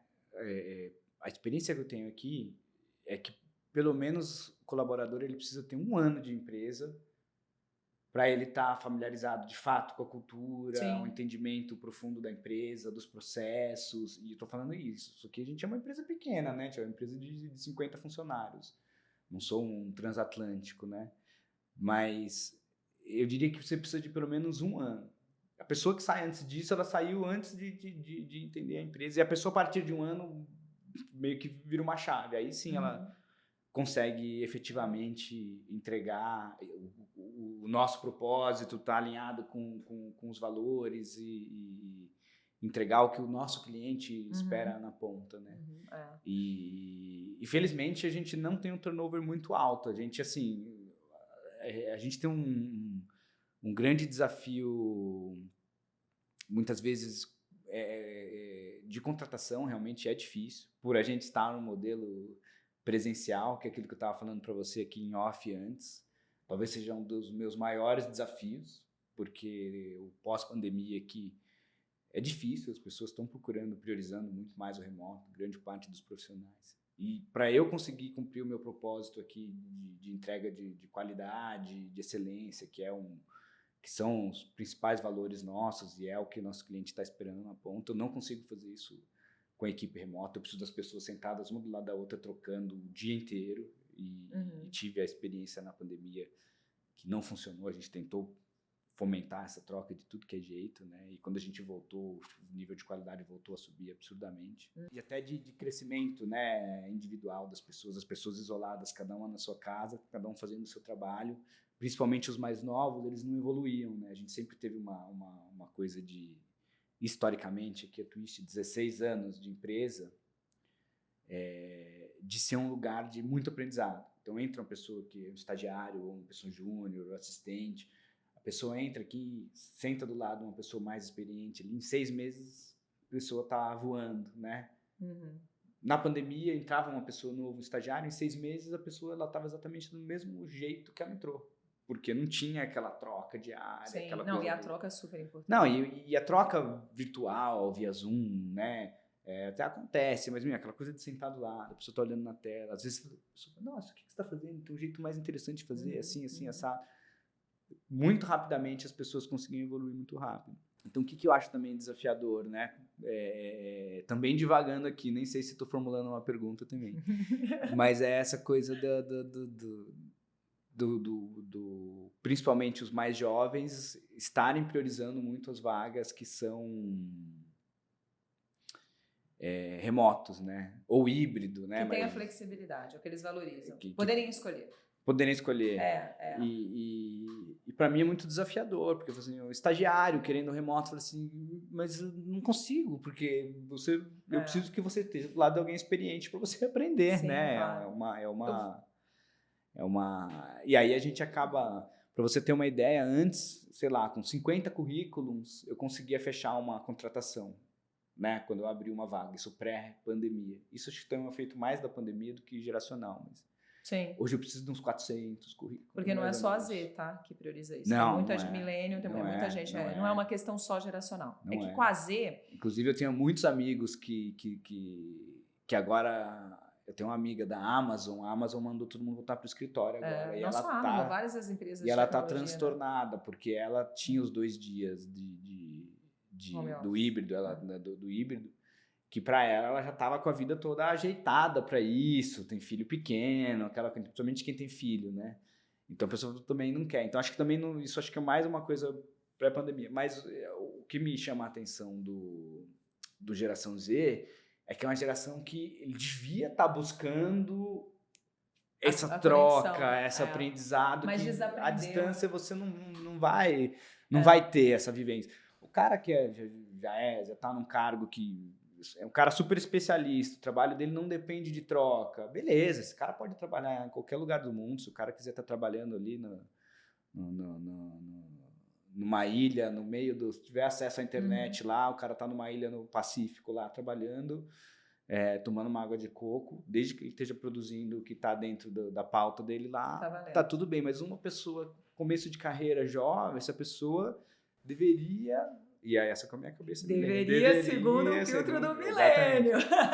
A experiência que eu tenho aqui é que, pelo menos, o colaborador ele precisa ter 1 ano de empresa para ele estar familiarizado, de fato, com a cultura, um entendimento profundo da empresa, dos processos. E eu estou falando isso. Só que a gente é uma empresa pequena, né? A gente é uma empresa de 50 funcionários. não sou um transatlântico, né? Mas eu diria que você precisa de pelo menos 1 ano. A pessoa que sai antes disso, ela saiu antes de entender a empresa. E a pessoa, a partir de 1 ano, meio que vira uma chave. Aí sim ela consegue efetivamente entregar o nosso propósito, tá alinhado com os valores e entregar o que o nosso cliente espera na ponta, né? E felizmente a gente não tem um turnover muito alto. A gente, assim, a gente tem um grande desafio, muitas vezes, de contratação. Realmente é difícil, por a gente estar no modelo presencial, que é aquilo que eu estava falando para você aqui em off antes. Talvez seja um dos meus maiores desafios, porque o pós-pandemia aqui é difícil, as pessoas estão procurando, priorizando muito mais o remoto, grande parte dos profissionais. E para eu conseguir cumprir o meu propósito aqui de entrega de qualidade, de excelência, que são os principais valores nossos e é o que o nosso cliente está esperando na ponta, eu não consigo fazer isso com a equipe remota. Eu preciso das pessoas sentadas uma do lado da outra, trocando o dia inteiro. E tive a experiência na pandemia que não funcionou. A gente tentou fomentar essa troca de tudo que é jeito, né? E quando a gente voltou, o nível de qualidade voltou a subir absurdamente. E até de crescimento, né, individual das pessoas, as pessoas isoladas, cada uma na sua casa, cada um fazendo o seu trabalho. Principalmente os mais novos, eles não evoluíam, né? A gente sempre teve uma coisa de, historicamente, aqui a Twist, 16 anos de empresa, de ser um lugar de muito aprendizado. Então entra uma pessoa que é um estagiário, ou uma pessoa júnior, ou assistente, a pessoa entra aqui, senta do lado de uma pessoa mais experiente, ali, em 6 meses a pessoa está voando, né? Na pandemia entrava uma pessoa nova, um estagiário, em 6 meses a pessoa estava exatamente do mesmo jeito que ela entrou, porque não tinha aquela troca diária. Sim, aquela não, coisa e a troca é super importante. Não, e a troca virtual, via Zoom, né? Até acontece, mas aquela coisa de sentar do lado, a pessoa está olhando na tela, às vezes a pessoa fala, nossa, o que você está fazendo? Tem um jeito mais interessante de fazer, assim, assado. Muito rapidamente as pessoas conseguiam evoluir muito rápido. Então, o que eu acho também desafiador, né? Também divagando aqui, nem sei se estou formulando uma pergunta também, mas é essa coisa principalmente os mais jovens estarem priorizando muito as vagas que são remotos, né? Ou híbrido, né? Que tem a flexibilidade, é o que eles valorizam. Poderem escolher. Poderem escolher. E para mim é muito desafiador, porque assim, o estagiário querendo remoto, fala assim, mas eu não consigo, porque eu preciso que você esteja do lado de alguém experiente para você aprender. Sim, né? Claro. E aí a gente acaba, para você ter uma ideia, antes, sei lá, com 50 currículos, eu conseguia fechar uma contratação, né? Quando eu abri uma vaga, isso pré-pandemia. Isso acho que tem um efeito mais da pandemia do que geracional, mas sim. Hoje eu preciso de uns 400 currículos. Porque não é só a Z, tá? Que prioriza isso. Não, tem muita gente millennial, tem muita gente. Não é uma questão só geracional. Não que com a Z... Inclusive, eu tenho muitos amigos que agora... Eu tenho uma amiga da Amazon. A Amazon mandou todo mundo voltar para o escritório agora. Não só a Amazon, várias as empresas. E ela está transtornada, né? Porque ela tinha os 2 dias do híbrido, do híbrido, que para ela já estava com a vida toda ajeitada para isso, tem filho pequeno, principalmente quem tem filho, né? Então a pessoa também não quer. Então acho que também isso acho que é mais uma coisa pré-pandemia. Mas o que me chama a atenção do geração Z é que é uma geração que ele devia estar buscando essa troca, conexão, esse aprendizado, mas que à distância você não vai ter essa vivência. O cara que já está num cargo que é um cara super especialista, o trabalho dele não depende de troca. Beleza, esse cara pode trabalhar em qualquer lugar do mundo, se o cara quiser estar trabalhando ali numa ilha, no meio se tiver acesso à internet lá, o cara está numa ilha no Pacífico lá, trabalhando, tomando uma água de coco, desde que ele esteja produzindo o que está dentro da pauta dele lá, tá tudo bem. Mas uma pessoa, começo de carreira jovem, essa pessoa deveria... E aí, essa com a minha cabeça. Deveria, segundo o filtro do milênio.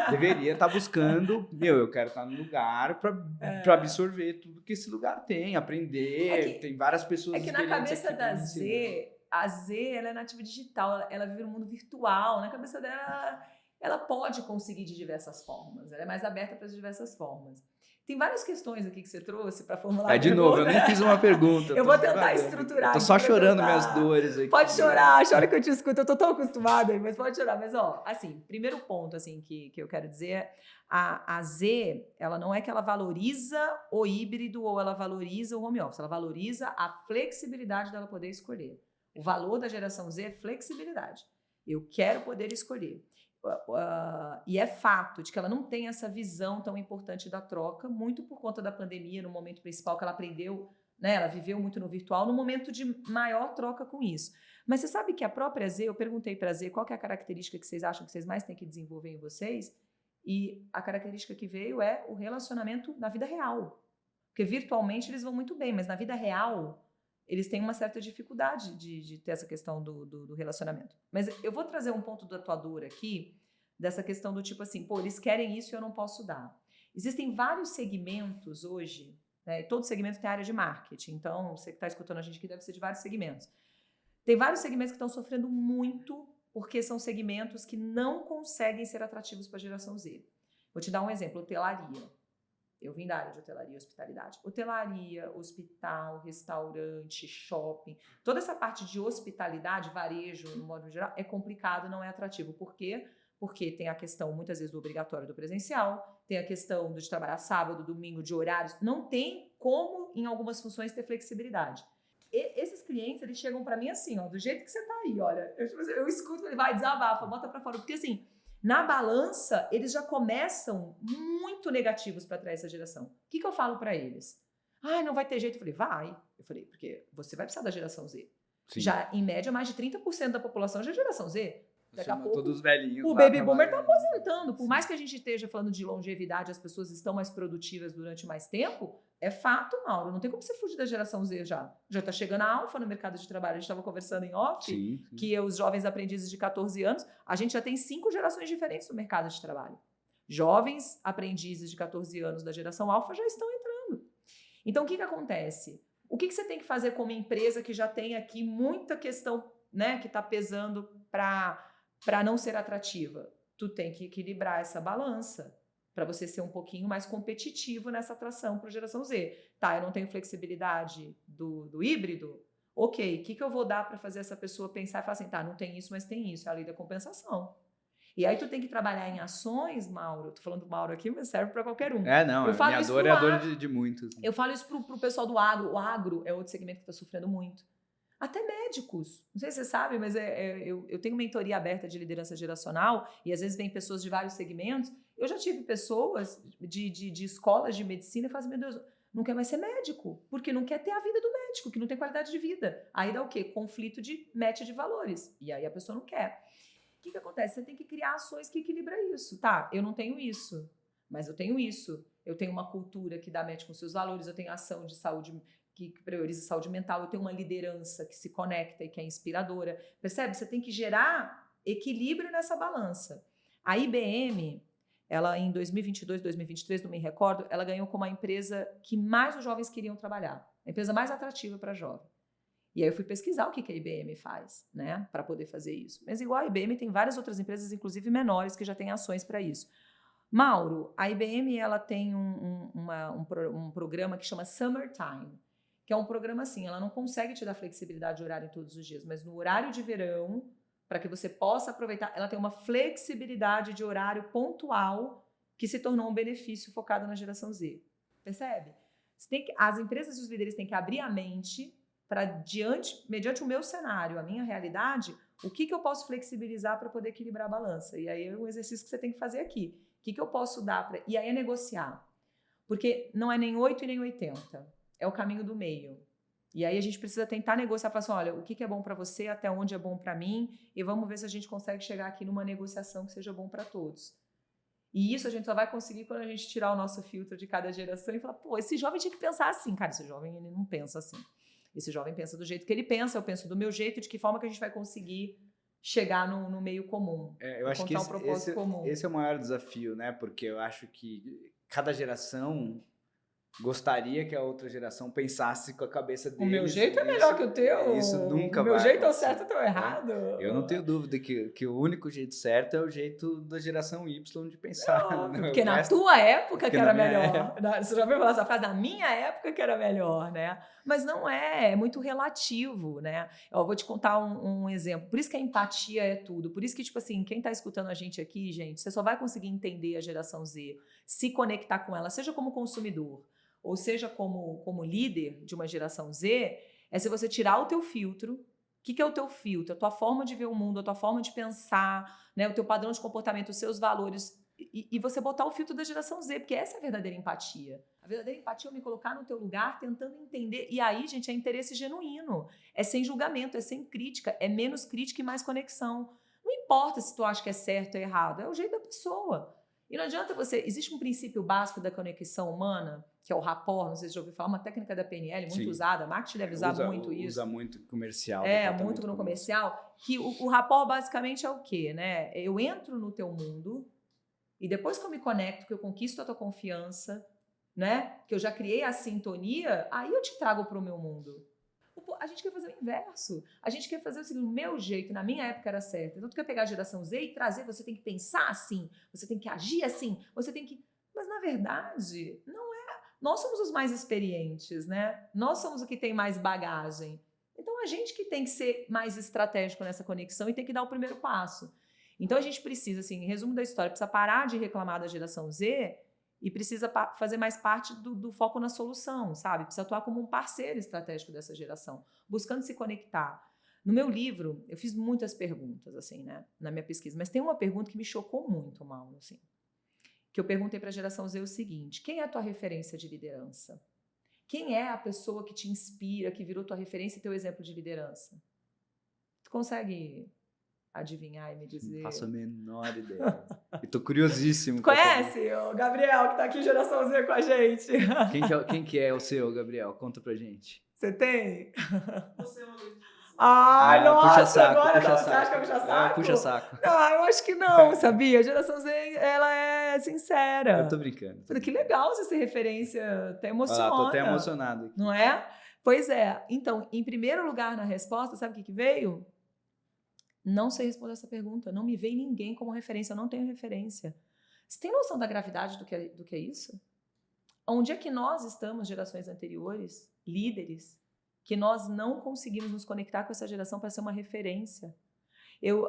Deveria estar buscando, eu quero estar no lugar para absorver tudo que esse lugar tem, aprender. Tem várias pessoas. É que na cabeça da Z, a Z ela é nativa digital, ela vive no mundo virtual. Na cabeça dela, ela pode conseguir de diversas formas, ela é mais aberta para as diversas formas. Tem várias questões aqui que você trouxe para formular. De novo, eu nem fiz uma pergunta. Eu vou tentar estruturar. Tô só chorando minhas dores aqui. Pode chorar, chora que eu te escuto. Eu tô tão acostumada, mas pode chorar. Mas, assim, primeiro ponto, assim, que eu quero dizer é a Z, ela não é que ela valoriza o híbrido ou ela valoriza o home office. Ela valoriza a flexibilidade dela poder escolher. O valor da geração Z é flexibilidade. Eu quero poder escolher. E é fato de que ela não tem essa visão tão importante da troca, muito por conta da pandemia, no momento principal que ela aprendeu, né? Ela viveu muito no virtual, no momento de maior troca com isso. Mas você sabe que a própria Z, eu perguntei para a Z qual que é a característica que vocês acham que vocês mais têm que desenvolver em vocês, e a característica que veio é o relacionamento na vida real. Porque virtualmente eles vão muito bem, mas na vida real eles têm uma certa dificuldade de ter essa questão do relacionamento. Mas eu vou trazer um ponto da tua dor aqui, dessa questão do tipo assim, eles querem isso e eu não posso dar. Existem vários segmentos hoje, né? Todo segmento tem área de marketing, então você que está escutando a gente aqui deve ser de vários segmentos. Tem vários segmentos que estão sofrendo muito porque são segmentos que não conseguem ser atrativos para a geração Z. Vou te dar um exemplo, hotelaria. Eu vim da área de hotelaria e hospitalidade. Hotelaria, hospital, restaurante, shopping, toda essa parte de hospitalidade, varejo, no modo geral, é complicado, não é atrativo. Por quê? Porque tem a questão, muitas vezes, do obrigatório do presencial, tem a questão de trabalhar sábado, domingo, de horários. Não tem como, em algumas funções, ter flexibilidade. E esses clientes, eles chegam para mim assim, do jeito que você tá aí, olha. Eu escuto, ele vai, desabafa, bota para fora. Porque assim, na balança, eles já começam muito negativos para atrair essa geração. O que eu falo para eles? Não vai ter jeito. Eu falei, vai. Eu falei, porque você vai precisar da geração Z. Sim. Já, em média, mais de 30% da população já é geração Z. Daqui a pouco, todos velhinhos, o baby boomer está aposentando. Por mais que a gente esteja falando de longevidade, as pessoas estão mais produtivas durante mais tempo, é fato, Mauro. Não tem como você fugir da geração Z já. Já está chegando a alfa no mercado de trabalho. A gente estava conversando em off, sim. Que os jovens aprendizes de 14 anos, a gente já tem 5 gerações diferentes no mercado de trabalho. Jovens aprendizes de 14 anos da geração alfa já estão entrando. Então, o que acontece? O que você tem que fazer como empresa que já tem aqui muita questão, né, que está pesando para não ser atrativa? Tu tem que equilibrar essa balança para você ser um pouquinho mais competitivo nessa atração para a geração Z. Tá, eu não tenho flexibilidade do híbrido? Ok, o que eu vou dar para fazer essa pessoa pensar e falar assim, tá, não tem isso, mas tem isso, é a lei da compensação. E aí tu tem que trabalhar em ações, Mauro, tô falando do Mauro aqui, mas serve para qualquer um. Não, a minha dor é a dor de muitos. Eu falo isso pro pessoal do agro. O agro é outro segmento que está sofrendo muito. Até médicos. Não sei se você sabe, mas eu tenho mentoria aberta de liderança geracional e às vezes vem pessoas de vários segmentos. Eu já tive pessoas de escolas de medicina que fazem, meu Deus, não quer mais ser médico, porque não quer ter a vida do médico, que não tem qualidade de vida. Aí dá o quê? Conflito de match de valores. E aí a pessoa não quer. O que acontece? Você tem que criar ações que equilibram isso. Tá, eu não tenho isso, mas eu tenho isso. Eu tenho uma cultura que dá match com seus valores, eu tenho ação de saúde que prioriza saúde mental, eu tenho uma liderança que se conecta e que é inspiradora. Percebe? Você tem que gerar equilíbrio nessa balança. A IBM, ela em 2022, 2023, não me recordo, ela ganhou como a empresa que mais os jovens queriam trabalhar. A empresa mais atrativa para jovem. E aí eu fui pesquisar o que a IBM faz, né, para poder fazer isso. Mas igual a IBM, tem várias outras empresas, inclusive menores, que já têm ações para isso. Mauro, a IBM ela tem um programa que chama Summertime, que é um programa assim, ela não consegue te dar flexibilidade de horário em todos os dias, mas no horário de verão, para que você possa aproveitar, ela tem uma flexibilidade de horário pontual que se tornou um benefício focado na geração Z. Percebe? As empresas e os líderes têm que abrir a mente para, mediante o meu cenário, a minha realidade, o que eu posso flexibilizar para poder equilibrar a balança. E aí é um exercício que você tem que fazer aqui. O que eu posso dar para... E aí é negociar. Porque não é nem 8 e nem 80. É o caminho do meio. E aí a gente precisa tentar negociar, falar assim, olha, o que é bom para você, até onde é bom para mim, e vamos ver se a gente consegue chegar aqui numa negociação que seja bom para todos. E isso a gente só vai conseguir quando a gente tirar o nosso filtro de cada geração e falar, esse jovem tinha que pensar assim. Cara, esse jovem ele não pensa assim. Esse jovem pensa do jeito que ele pensa, eu penso do meu jeito, de que forma que a gente vai conseguir chegar no meio comum. Eu acho que esse é o maior desafio, né? Porque eu acho que cada geração gostaria que a outra geração pensasse com a cabeça deles. O meu jeito é melhor que o teu. Isso nunca vai. O meu vai jeito é o acontecer. certo, o teu é errado. Eu não tenho dúvida que o único jeito certo é o jeito da geração Y de pensar. Não, porque na tua época que era melhor. Época. Você já ouviu falar essa frase? Na minha época que era melhor, né? Mas não é muito relativo, né? Eu vou te contar um exemplo. Por isso que a empatia é tudo. Por isso que, tipo assim, quem tá escutando a gente aqui, gente, você só vai conseguir entender a geração Z, se conectar com ela, seja como consumidor, ou seja como líder de uma geração Z, é se você tirar o teu filtro. O que é o teu filtro? A tua forma de ver o mundo, a tua forma de pensar, né? O teu padrão de comportamento, os seus valores, e você botar o filtro da geração Z, porque essa é a verdadeira empatia. A verdadeira empatia é eu me colocar no teu lugar, tentando entender, e aí, gente, é interesse genuíno, é sem julgamento, é sem crítica, é menos crítica e mais conexão. Não importa se tu acha que é certo ou errado, é o jeito da pessoa. E não adianta você... Existe um princípio básico da conexão humana, que é o rapport, não sei se você já ouviu falar, uma técnica da PNL muito usada, a marketing deve usar muito isso. Usa muito comercial. Muito no comercial. Que o rapport basicamente é o quê, né? Eu entro no teu mundo e depois que eu me conecto, que eu conquisto a tua confiança, né? Que eu já criei a sintonia, aí eu te trago para o meu mundo. A gente quer fazer o inverso. A gente quer fazer o seguinte, o meu jeito, na minha época era certo. Então tu quer pegar a geração Z e trazer, você tem que pensar assim, você tem que agir assim, você tem que... Mas na verdade, não é. Nós somos os mais experientes, né? Nós somos o que tem mais bagagem. Então a gente que tem que ser mais estratégico nessa conexão e tem que dar o primeiro passo. Então a gente precisa, assim, em resumo da história, precisa parar de reclamar da geração Z e precisa fazer mais parte do foco na solução, sabe? Precisa atuar como um parceiro estratégico dessa geração, buscando se conectar. No meu livro, eu fiz muitas perguntas, assim, né? Na minha pesquisa, mas tem uma pergunta que me chocou muito, Mauro, assim, que eu perguntei para a geração Z o seguinte: quem é a tua referência de liderança? Quem é a pessoa que te inspira, que virou tua referência e teu exemplo de liderança? Tu consegue adivinhar e me dizer? Não faço a menor ideia. Eu tô curiosíssimo. Conhece o Gabriel, que tá aqui geração Z com a gente? Quem que é o seu, Gabriel? Conta pra gente. Você tem? Você é uma nossa, puxa saco, agora puxa não, saco. você acha que é puxa saco? Puxa saco. Eu acho que não, sabia? A geração Z, ela é sincera. Eu tô brincando. Que legal você ser referência, até emociona. Tô até emocionado aqui. Não é? Pois é. Então, em primeiro lugar na resposta, sabe o que veio? Não sei responder essa pergunta. Não me veio ninguém como referência. Eu não tenho referência. Você tem noção da gravidade do que é isso? Onde é que nós estamos, gerações anteriores, líderes, que nós não conseguimos nos conectar com essa geração para ser uma referência?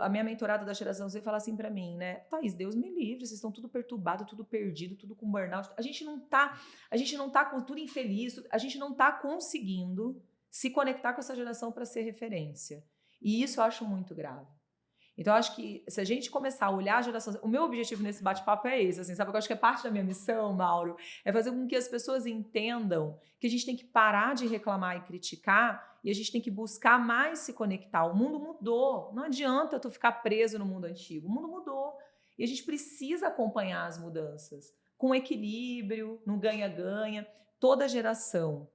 A minha mentorada da geração Z fala assim para mim, né? Thaís, Deus me livre, vocês estão tudo perturbado, tudo perdido, tudo com burnout. A gente não tá com tudo infeliz, a gente não tá conseguindo se conectar com essa geração para ser referência. E isso eu acho muito grave. Então, eu acho que se a gente começar a olhar a geração... O meu objetivo nesse bate-papo é esse, assim, sabe? Eu acho que é parte da minha missão, Mauro, é fazer com que as pessoas entendam que a gente tem que parar de reclamar e criticar e a gente tem que buscar mais se conectar. O mundo mudou. Não adianta tu ficar preso no mundo antigo. O mundo mudou. E a gente precisa acompanhar as mudanças com equilíbrio, no ganha-ganha. Toda geração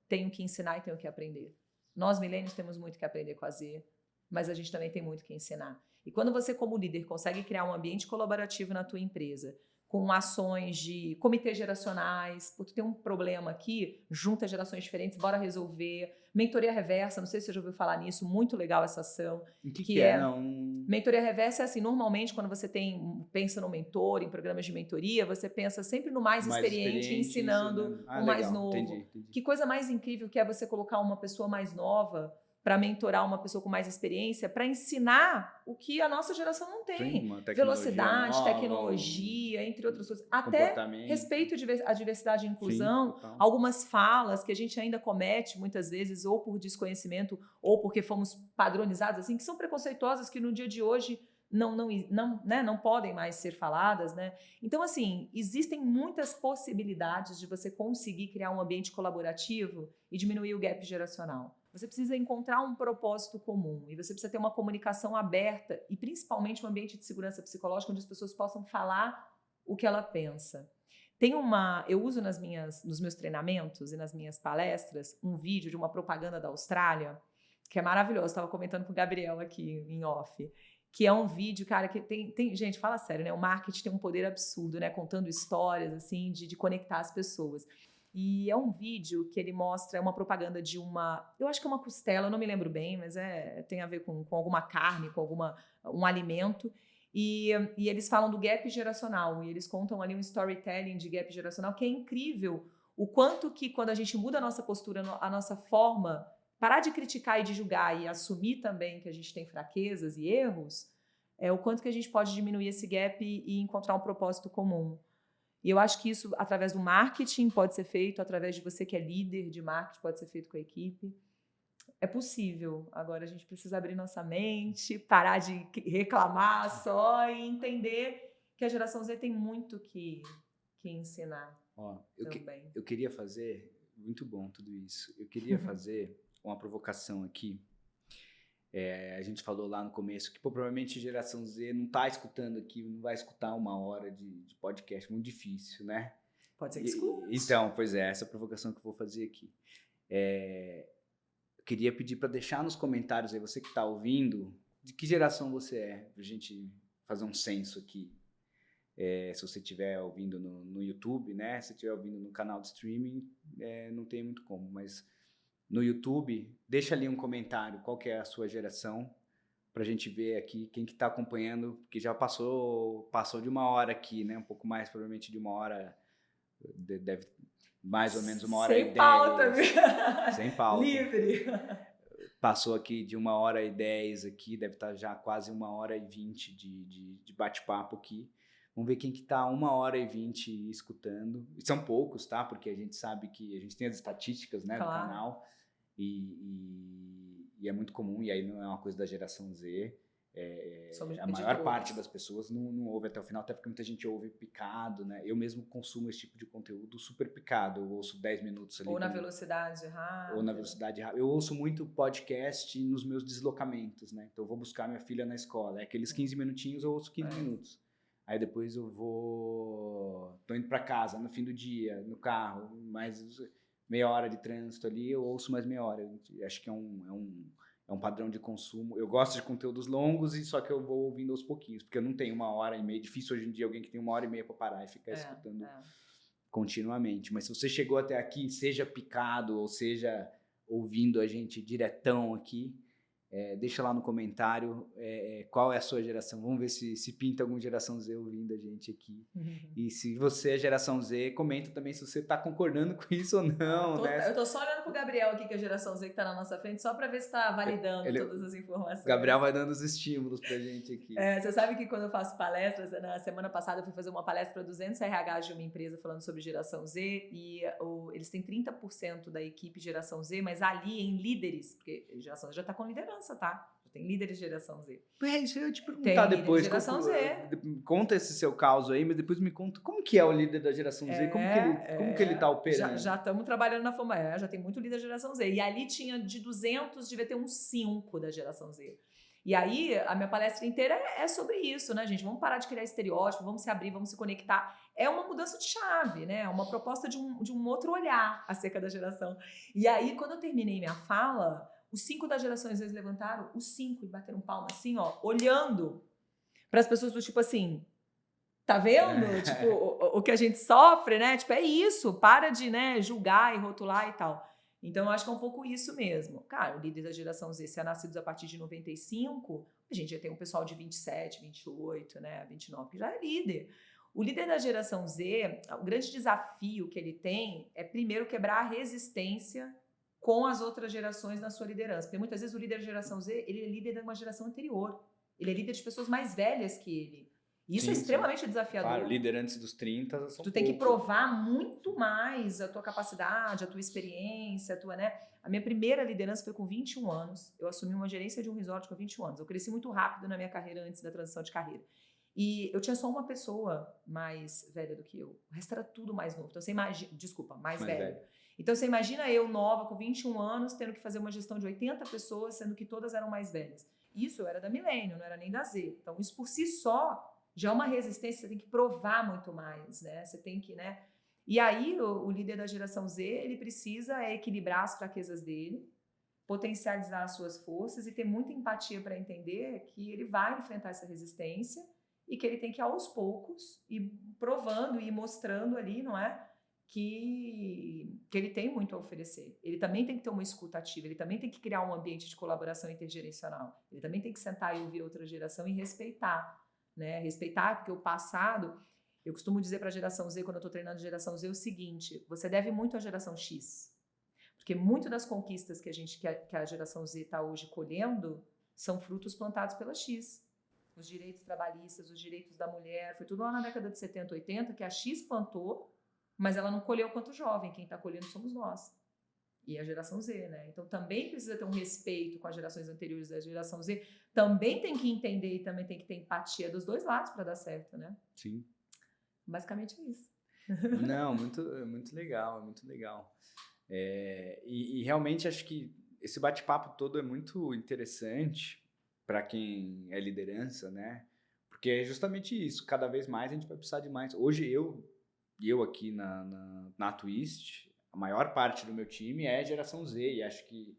tem o que ensinar e tem o que aprender. Nós, milênios, temos muito que aprender com a Z, mas a gente também tem muito que ensinar. E quando você, como líder, consegue criar um ambiente colaborativo na tua empresa, com ações de comitês geracionais, porque tem um problema aqui, junta gerações diferentes, bora resolver. Mentoria reversa, não sei se você já ouviu falar nisso, muito legal essa ação. O que é? Não. Mentoria reversa é assim, normalmente quando você pensa no mentor, em programas de mentoria, você pensa sempre no mais experiente ensinando o mais novo. Entendi. Que coisa mais incrível que é você colocar uma pessoa mais nova para mentorar uma pessoa com mais experiência, para ensinar o que a nossa geração não tem. Velocidade, nova, tecnologia, entre outras coisas. Até respeito à diversidade e inclusão. Sim, algumas falas que a gente ainda comete muitas vezes, ou por desconhecimento, ou porque fomos padronizados, assim, que são preconceituosas, que no dia de hoje não podem mais ser faladas, né? Então, assim, existem muitas possibilidades de você conseguir criar um ambiente colaborativo e diminuir o gap geracional. Você precisa encontrar um propósito comum e você precisa ter uma comunicação aberta e principalmente um ambiente de segurança psicológica onde as pessoas possam falar o que ela pensa. Eu uso nos meus treinamentos e nas minhas palestras um vídeo de uma propaganda da Austrália que é maravilhoso. Estava comentando com o Gabriel aqui em off. que é um vídeo, cara, que tem gente, fala sério, né? O marketing tem um poder absurdo, né? Contando histórias, assim, de conectar as pessoas. E é um vídeo que ele mostra uma propaganda de eu acho que é uma costela, eu não me lembro bem, mas tem a ver com alguma carne, com um alimento. E eles falam do gap geracional, e eles contam ali um storytelling de gap geracional que é incrível. O quanto que quando a gente muda a nossa postura, a nossa forma, parar de criticar e de julgar e assumir também que a gente tem fraquezas e erros, o quanto que a gente pode diminuir esse gap e encontrar um propósito comum. E eu acho que isso, através do marketing, pode ser feito, através de você que é líder de marketing, pode ser feito com a equipe. É possível. Agora a gente precisa abrir nossa mente, parar de reclamar só e entender que a geração Z tem muito que ensinar. Eu queria fazer, muito bom tudo isso, eu queria fazer uma provocação aqui. A gente falou lá no começo que provavelmente a geração Z não está escutando aqui, não vai escutar 1 hora de podcast, muito difícil, né? Pode ser que escute. Então, pois essa é a provocação que eu vou fazer aqui. Eu queria pedir para deixar nos comentários aí, você que está ouvindo, de que geração você é, para a gente fazer um censo aqui. Se você estiver ouvindo no YouTube, né? Se estiver ouvindo no canal de streaming, não tem muito como, mas no YouTube, deixa ali um comentário qual que é a sua geração, para a gente ver aqui quem que está acompanhando, porque já passou de 1 hora aqui, né? Um pouco mais, provavelmente de 1 hora, deve mais ou menos 1 hora e 10. Sem pauta, viu? Sem pauta. Livre. Passou aqui de 1 hora e 10 aqui, deve estar já quase 1 hora e 20 de bate-papo aqui. Vamos ver quem que tá 1 hora e 20 escutando. E são poucos, tá? Porque a gente sabe que a gente tem as estatísticas, né, claro, do canal. E é muito comum, e aí não é uma coisa da geração Z. A maior parte das pessoas não ouve até o final, até porque muita gente ouve picado, né? Eu mesmo consumo esse tipo de conteúdo super picado. Eu ouço 10 minutos ali. Ou na velocidade rápida. Ou na velocidade rápida. Eu ouço muito podcast nos meus deslocamentos, né? Então eu vou buscar minha filha na escola. Aqueles 15 minutinhos eu ouço 15 minutos. Aí depois eu tô indo para casa no fim do dia, no carro, mais meia hora de trânsito ali, eu ouço mais meia hora. Eu acho que é um padrão de consumo. Eu gosto de conteúdos longos, e só que eu vou ouvindo aos pouquinhos, porque eu não tenho 1 hora e meia. Difícil hoje em dia alguém que tem 1 hora e meia para parar e ficar escutando continuamente. Mas se você chegou até aqui, seja picado ou seja ouvindo a gente diretão aqui, deixa lá no comentário qual é a sua geração. Vamos ver se pinta alguma geração Z ouvindo a gente aqui. E se você é geração Z, comenta também se você está concordando com isso ou não. Eu tô só olhando pro Gabriel aqui, que é a geração Z que tá na nossa frente, só para ver se está validando todas as informações. Gabriel vai dando os estímulos pra gente aqui. Você sabe que quando eu faço palestras, na semana passada eu fui fazer uma palestra para 200 RHs de uma empresa falando sobre geração Z, e eles têm 30% da equipe geração Z, mas ali em líderes, porque geração Z já tá com liderança, tá? Já tem líderes de geração Z. Isso eu ia te perguntar depois. Geração Z. Conta esse seu caso aí, mas depois me conta como que é o líder da geração Z, como que ele tá operando. Já estamos trabalhando na forma, já tem muito líder da geração Z. E ali tinha de 200, devia ter uns 5 da geração Z. E aí, a minha palestra inteira é sobre isso, né, gente? Vamos parar de criar estereótipo, vamos se abrir, vamos se conectar. É uma mudança de chave, né? Uma proposta de um outro olhar acerca da geração. E aí, quando eu terminei minha fala, os 5 da geração Z levantaram, os 5, e bateram palma assim, ó, olhando para as pessoas do tipo assim, tá vendo? Tipo, o que a gente sofre, né? Tipo, é isso, para de, né, julgar e rotular e tal. Então, eu acho que é um pouco isso mesmo. Cara, o líder da geração Z, se é nascidos a partir de 95, a gente já tem um pessoal de 27, 28, né, 29, que já é líder. O líder da geração Z, o grande desafio que ele tem é, primeiro, quebrar a resistência com as outras gerações na sua liderança. Porque muitas vezes o líder da geração Z, ele é líder de uma geração anterior. Ele é líder de pessoas mais velhas que ele. E isso é extremamente desafiador. Claro, líder antes dos 30 são Tu tem que provar muito mais a tua capacidade, a tua experiência, né? A minha primeira liderança foi com 21 anos. Eu assumi uma gerência de um resort com 21 anos. Eu cresci muito rápido na minha carreira antes da transição de carreira. E eu tinha só uma pessoa mais velha do que eu. O resto era tudo mais novo. Então você imagina... Desculpa, mais velho. Então você imagina eu, nova, com 21 anos, tendo que fazer uma gestão de 80 pessoas, sendo que todas eram mais velhas. Isso eu era da Milênio, não era nem da Z. Então isso por si só já é uma resistência, você tem que provar muito mais, né? Você tem que, né? E aí o líder da geração Z, ele precisa equilibrar as fraquezas dele. potencializar as suas forças e ter muita empatia para entender que ele vai enfrentar essa resistência e que ele tem que, aos poucos, ir provando e mostrando ali, não é? Que ele tem muito a oferecer. Ele também tem que ter uma escuta ativa, ele também tem que criar um ambiente de colaboração intergerencial, ele também tem que sentar e ouvir outra geração e respeitar, né? Respeitar, porque o passado, eu costumo dizer para a geração Z, quando eu estou treinando a geração Z, o seguinte: você deve muito à geração X, porque muito das conquistas que a geração Z está hoje colhendo são frutos plantados pela X. Os direitos trabalhistas, os direitos da mulher, foi tudo lá na década de 70, 80 que a X plantou, mas ela não colheu quanto jovem, quem está colhendo somos nós. E a geração Z, né? Então também precisa ter um respeito com as gerações anteriores da geração Z, também tem que entender e também tem que ter empatia dos dois lados para dar certo, né? Sim. Basicamente é isso. Não, muito legal, muito legal. E realmente acho que esse bate-papo todo é muito interessante para quem é liderança, né? Porque é justamente isso, cada vez mais a gente vai precisar de mais. Hoje eu aqui na Twist, a maior parte do meu time é geração Z, e acho que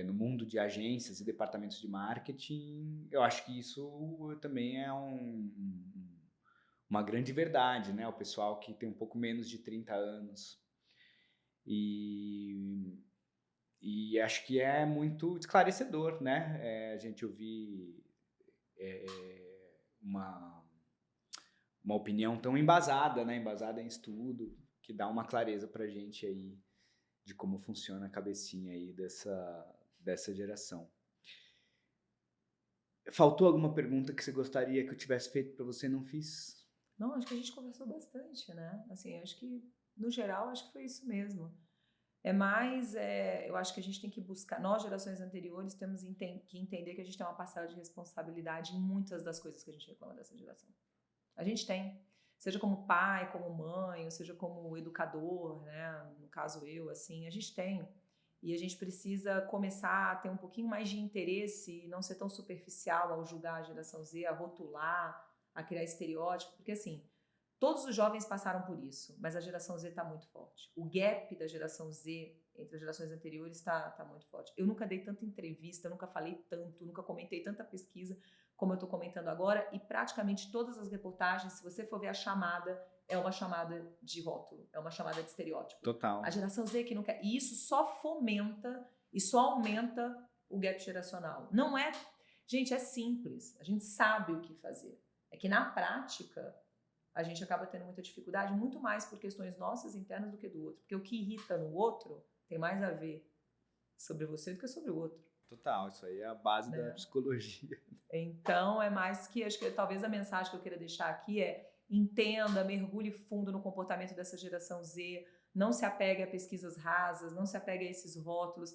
no mundo de agências e departamentos de marketing, eu acho que isso também é uma grande verdade, né? O pessoal que tem um pouco menos de 30 anos. E acho que é muito esclarecedor, né? A gente ouvir uma opinião tão embasada, né? Embasada em estudo, que dá uma clareza pra gente aí de como funciona a cabecinha aí dessa geração. Faltou alguma pergunta que você gostaria que eu tivesse feito para você e não fiz? Não, acho que a gente conversou bastante, né? Assim, acho que, no geral, acho que foi isso mesmo. Eu acho que a gente tem que buscar, nós, gerações anteriores, temos que entender que a gente tem uma parcela de responsabilidade em muitas das coisas que a gente reclama dessa geração. A gente tem, seja como pai, como mãe, ou seja como educador, né? No caso eu, assim, a gente tem. E a gente precisa começar a ter um pouquinho mais de interesse e não ser tão superficial ao julgar a geração Z, a rotular, a criar estereótipo, porque assim, todos os jovens passaram por isso, mas a geração Z está muito forte. O gap da geração Z entre as gerações anteriores está muito forte. Eu nunca dei tanta entrevista, eu nunca falei tanto, nunca comentei tanta pesquisa como eu estou comentando agora, e praticamente todas as reportagens, se você for ver a chamada, é uma chamada de rótulo, é uma chamada de estereótipo. Total. A geração Z que não quer. E isso só fomenta e só aumenta o gap geracional. Não é... Gente, é simples. A gente sabe o que fazer. É que na prática a gente acaba tendo muita dificuldade, muito mais por questões nossas internas do que do outro. Porque o que irrita no outro tem mais a ver sobre você do que sobre o outro. Total, isso aí é a base da psicologia. Então, é mais que, acho que talvez a mensagem que eu queira deixar aqui é: entenda, mergulhe fundo no comportamento dessa geração Z, não se apegue a pesquisas rasas, não se apegue a esses rótulos.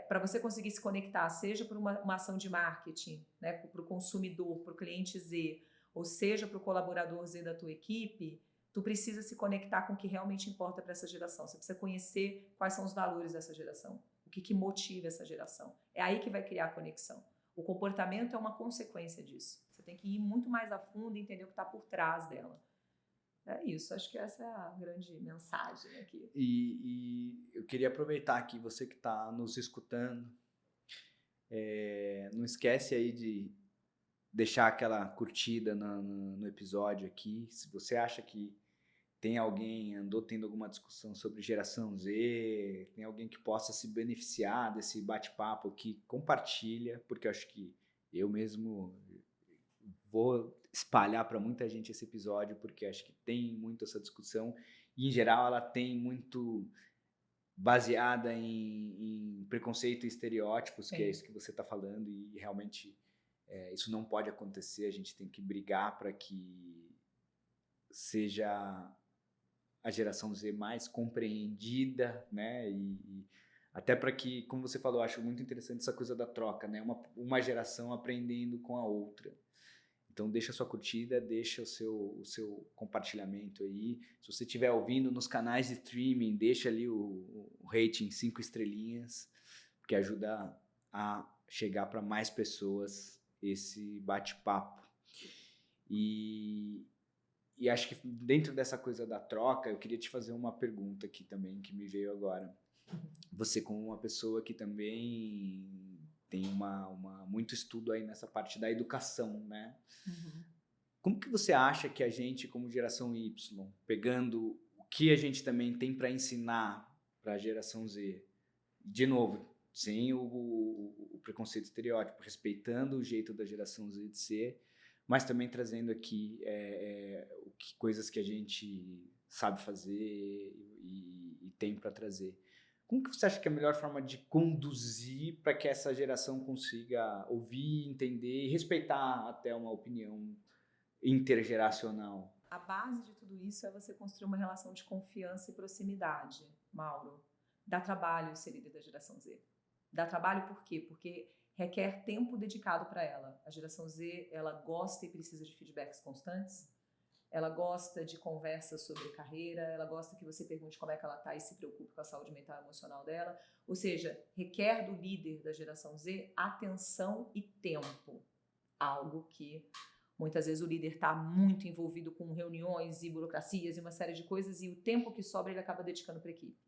Para você conseguir se conectar, seja por uma ação de marketing, né, para o consumidor, para o cliente Z, ou seja para o colaborador Z da tua equipe, tu precisa se conectar com o que realmente importa para essa geração. Você precisa conhecer quais são os valores dessa geração, o que motiva essa geração. É aí que vai criar a conexão. O comportamento é uma consequência disso. Você tem que ir muito mais a fundo e entender o que está por trás dela. É isso, acho que essa é a grande mensagem aqui. E eu queria aproveitar que você que está nos escutando, não esquece aí de deixar aquela curtida no episódio aqui. Se você acha que tem alguém, andou tendo alguma discussão sobre geração Z, tem alguém que possa se beneficiar desse bate-papo aqui, compartilha, porque eu acho que eu mesmo vou espalhar para muita gente esse episódio, porque acho que tem muito essa discussão, e em geral ela tem muito baseada em preconceito e estereótipos, que é isso que você está falando, e realmente isso não pode acontecer. A gente tem que brigar para que seja a geração Z mais compreendida, né? E até para que, como você falou, eu acho muito interessante essa coisa da troca, né? Uma geração aprendendo com a outra. Então deixa a sua curtida, deixa o seu compartilhamento aí. Se você estiver ouvindo nos canais de streaming, deixa ali o rating 5 estrelinhas, porque ajuda a chegar para mais pessoas esse bate-papo. E acho que dentro dessa coisa da troca, eu queria te fazer uma pergunta aqui também, que me veio agora. Você como uma pessoa que também tem muito estudo aí nessa parte da educação, né? Como que você acha que a gente, como geração Y, pegando o que a gente também tem para ensinar para a geração Z, de novo, sem o preconceito estereótipo, respeitando o jeito da geração Z de ser, mas também trazendo aqui coisas que a gente sabe fazer e tem para trazer. Como que você acha que é a melhor forma de conduzir para que essa geração consiga ouvir, entender e respeitar até uma opinião intergeracional? A base de tudo isso é você construir uma relação de confiança e proximidade, Mauro. Dá trabalho ser líder da geração Z. Dá trabalho por quê? Porque requer tempo dedicado para ela. A geração Z, ela gosta e precisa de feedbacks constantes. Ela gosta de conversas sobre carreira, ela gosta que você pergunte como é que ela está e se preocupe com a saúde mental e emocional dela. Ou seja, requer do líder da geração Z atenção e tempo. Algo que muitas vezes o líder está muito envolvido com reuniões e burocracias e uma série de coisas e o tempo que sobra ele acaba dedicando para a equipe.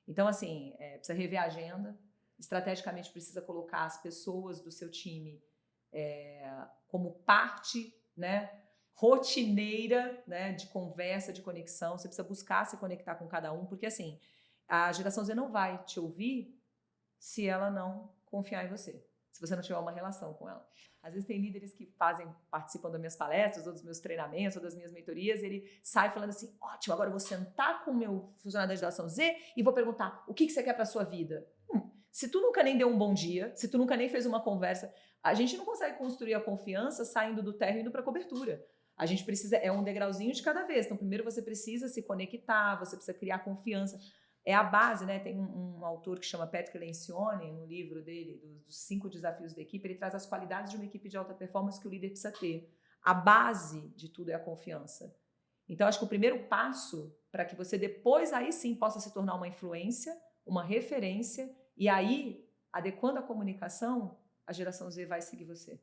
Então, assim, precisa rever a agenda, estrategicamente precisa colocar as pessoas do seu time como parte, né, rotineira, né, de conversa, de conexão. Você precisa buscar se conectar com cada um, porque assim, a geração Z não vai te ouvir se ela não confiar em você, se você não tiver uma relação com ela. Às vezes tem líderes que participam das minhas palestras, ou dos meus treinamentos, ou das minhas mentorias, e ele sai falando assim, ótimo, agora eu vou sentar com o meu funcionário da geração Z e vou perguntar, o que você quer para a sua vida? Se tu nunca nem deu um bom dia, se tu nunca nem fez uma conversa, a gente não consegue construir a confiança saindo do térreo e indo para a cobertura. A gente precisa, é um degrauzinho de cada vez. Então, primeiro você precisa se conectar, você precisa criar confiança. É a base, né? Tem um autor que chama Patrick Lencioni, no livro dele, dos 5 desafios da equipe, ele traz as qualidades de uma equipe de alta performance que o líder precisa ter. A base de tudo é a confiança. Então, acho que o primeiro passo para que você depois, aí sim, possa se tornar uma influência, uma referência, e aí, adequando a comunicação, a geração Z vai seguir você.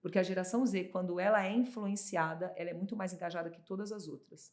Porque a geração Z, quando ela é influenciada, ela é muito mais engajada que todas as outras.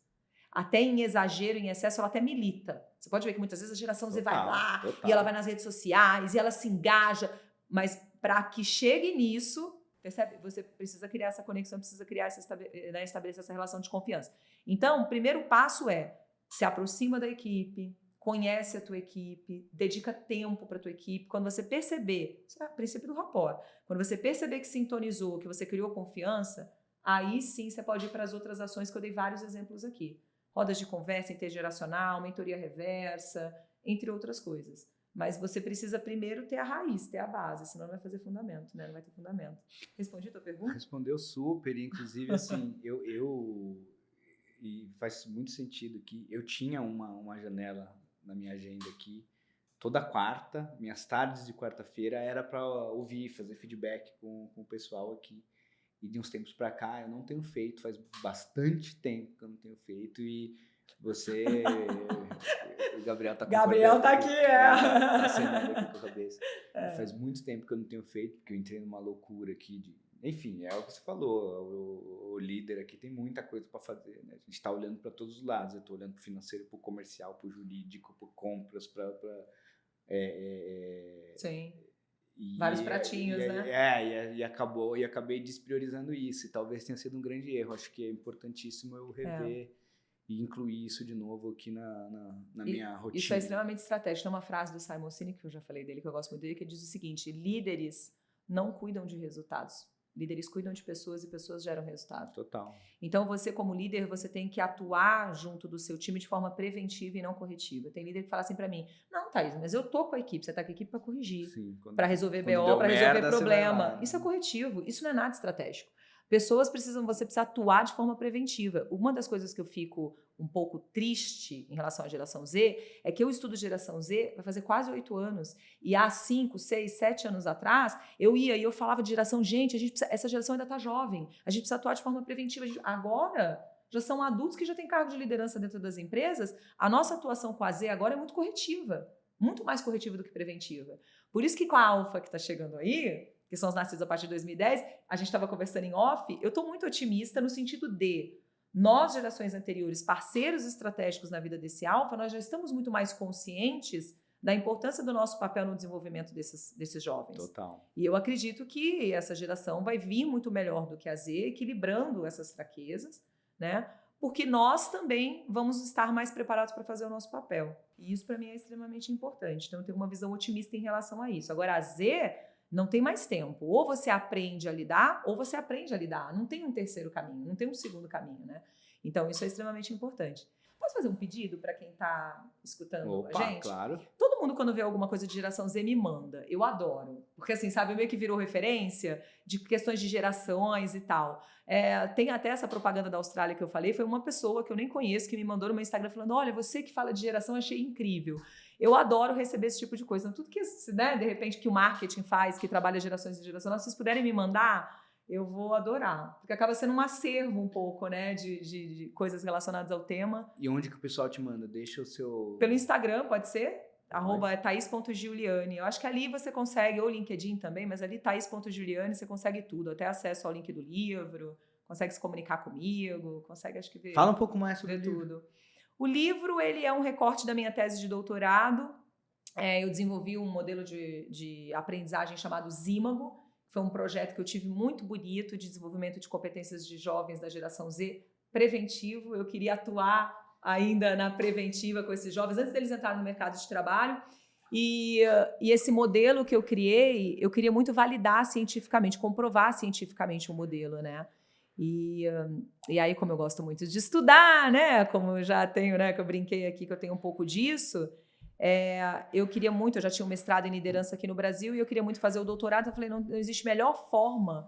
Até em exagero, em excesso, ela até milita. Você pode ver que muitas vezes a geração Z vai lá, e ela vai nas redes sociais, e ela se engaja. Mas para que chegue nisso, percebe? Você precisa criar essa conexão, precisa criar estabelecer essa relação de confiança. Então, o primeiro passo é se aproxima da equipe, conhece a tua equipe, dedica tempo para a tua equipe. Quando você perceber, isso é o princípio do rapport, quando você perceber que sintonizou, que você criou confiança, aí sim você pode ir para as outras ações que eu dei vários exemplos aqui. Rodas de conversa intergeracional, mentoria reversa, entre outras coisas. Mas você precisa primeiro ter a raiz, ter a base, senão não vai fazer fundamento, né? Não vai ter fundamento. Respondi a tua pergunta? Respondeu super, inclusive assim, e faz muito sentido que eu tinha uma janela na minha agenda aqui, toda quarta, minhas tardes de quarta-feira era para ouvir, fazer feedback com o pessoal aqui. E de uns tempos para cá eu não tenho feito, faz bastante tempo que eu não tenho feito e você, o Gabriel tá aqui, tá acenando aqui com a cabeça. Faz muito tempo que eu não tenho feito, porque eu entrei numa loucura aqui enfim, é o que você falou, o líder aqui tem muita coisa para fazer, né? A gente está olhando para todos os lados, eu estou olhando para o financeiro, para o comercial, para o jurídico, para compras, Sim. Vários pratinhos, né? E acabei despriorizando isso, e talvez tenha sido um grande erro. Acho que é importantíssimo eu rever e incluir isso de novo aqui na minha rotina. Isso é extremamente estratégico. Tem uma frase do Simon Sinek, que eu já falei dele, que eu gosto muito dele, que diz o seguinte: líderes não cuidam de resultados. Líderes cuidam de pessoas e pessoas geram resultado. Total. Então, você como líder, você tem que atuar junto do seu time de forma preventiva e não corretiva. Tem líder que fala assim pra mim, não, Thaís, mas eu tô com a equipe, você tá com a equipe pra corrigir, pra resolver BO, pra resolver problema. Isso é corretivo, isso não é nada estratégico. Você precisa atuar de forma preventiva. Uma das coisas que eu fico um pouco triste em relação à geração Z é que eu estudo geração Z vai fazer quase 8 anos. E há 5, 6, 7 anos atrás, eu ia e eu falava de geração, gente, essa geração ainda está jovem, a gente precisa atuar de forma preventiva. Agora, já são adultos que já têm cargo de liderança dentro das empresas, a nossa atuação com a Z agora é muito corretiva, muito mais corretiva do que preventiva. Por isso que com a Alfa que está chegando aí, que são os nascidos a partir de 2010, a gente estava conversando em off, eu estou muito otimista no sentido de nós, gerações anteriores, parceiros estratégicos na vida desse Alfa, nós já estamos muito mais conscientes da importância do nosso papel no desenvolvimento desses jovens. Total. E eu acredito que essa geração vai vir muito melhor do que a Z, equilibrando essas fraquezas, né? Porque nós também vamos estar mais preparados para fazer o nosso papel. E isso, para mim, é extremamente importante. Então, eu tenho uma visão otimista em relação a isso. Agora, a Z não tem mais tempo. Ou você aprende a lidar, ou você aprende a lidar. Não tem um terceiro caminho, não tem um segundo caminho, né? Então, isso é extremamente importante. Posso fazer um pedido para quem está escutando a gente? Claro. Todo mundo, quando vê alguma coisa de geração Z, me manda. Eu adoro. Porque, assim, sabe, meio que virou referência de questões de gerações e tal. Tem até essa propaganda da Austrália que eu falei, foi uma pessoa que eu nem conheço que me mandou no meu Instagram falando, olha, você que fala de geração, achei incrível. Eu adoro receber esse tipo de coisa. Então, tudo que, né, de repente, que o marketing faz, que trabalha gerações e gerações, se vocês puderem me mandar, eu vou adorar. Porque acaba sendo um acervo um pouco, né, de coisas relacionadas ao tema. E onde que o pessoal te manda? Deixa o seu... Pelo Instagram, pode ser? @thais.giuliani. Eu acho que ali você consegue, ou LinkedIn também, mas ali thais.giuliani você consegue tudo, até acesso ao link do livro, consegue se comunicar comigo, consegue, acho que ver. Fala um pouco mais sobre tudo. O livro, ele é um recorte da minha tese de doutorado. Eu desenvolvi um modelo de aprendizagem chamado Zímago. Foi um projeto que eu tive muito bonito de desenvolvimento de competências de jovens da geração Z, preventivo. Eu queria atuar ainda na preventiva com esses jovens, antes deles entrarem no mercado de trabalho. E esse modelo que eu criei, eu queria muito validar cientificamente, comprovar cientificamente o modelo, né? E aí, como eu gosto muito de estudar, né? Como eu já tenho, né? Que eu brinquei aqui que eu tenho um pouco disso, eu queria muito, eu já tinha um mestrado em liderança aqui no Brasil e eu queria muito fazer o doutorado. Eu falei, não existe melhor forma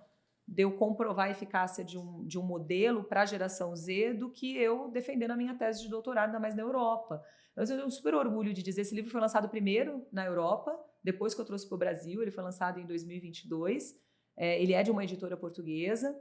de eu comprovar a eficácia de um modelo para a geração Z do que eu defender na minha tese de doutorado, ainda mais na Europa. Eu tenho super orgulho de dizer, esse livro foi lançado primeiro na Europa, depois que eu trouxe para o Brasil, ele foi lançado em 2022, ele é de uma editora portuguesa,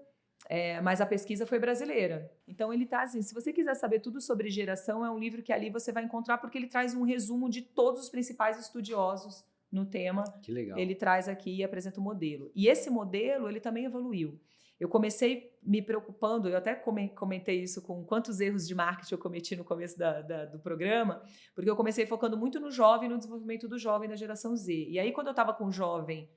mas a pesquisa foi brasileira. Então ele está assim, se você quiser saber tudo sobre geração, é um livro que ali você vai encontrar, porque ele traz um resumo de todos os principais estudiosos no tema. Que legal. Ele traz aqui e apresenta o modelo. E esse modelo, ele também evoluiu. Eu comecei me preocupando, eu até comentei isso com quantos erros de marketing eu cometi no começo do programa, porque eu comecei focando muito no jovem, no desenvolvimento do jovem da geração Z. E aí, quando eu estava com o jovem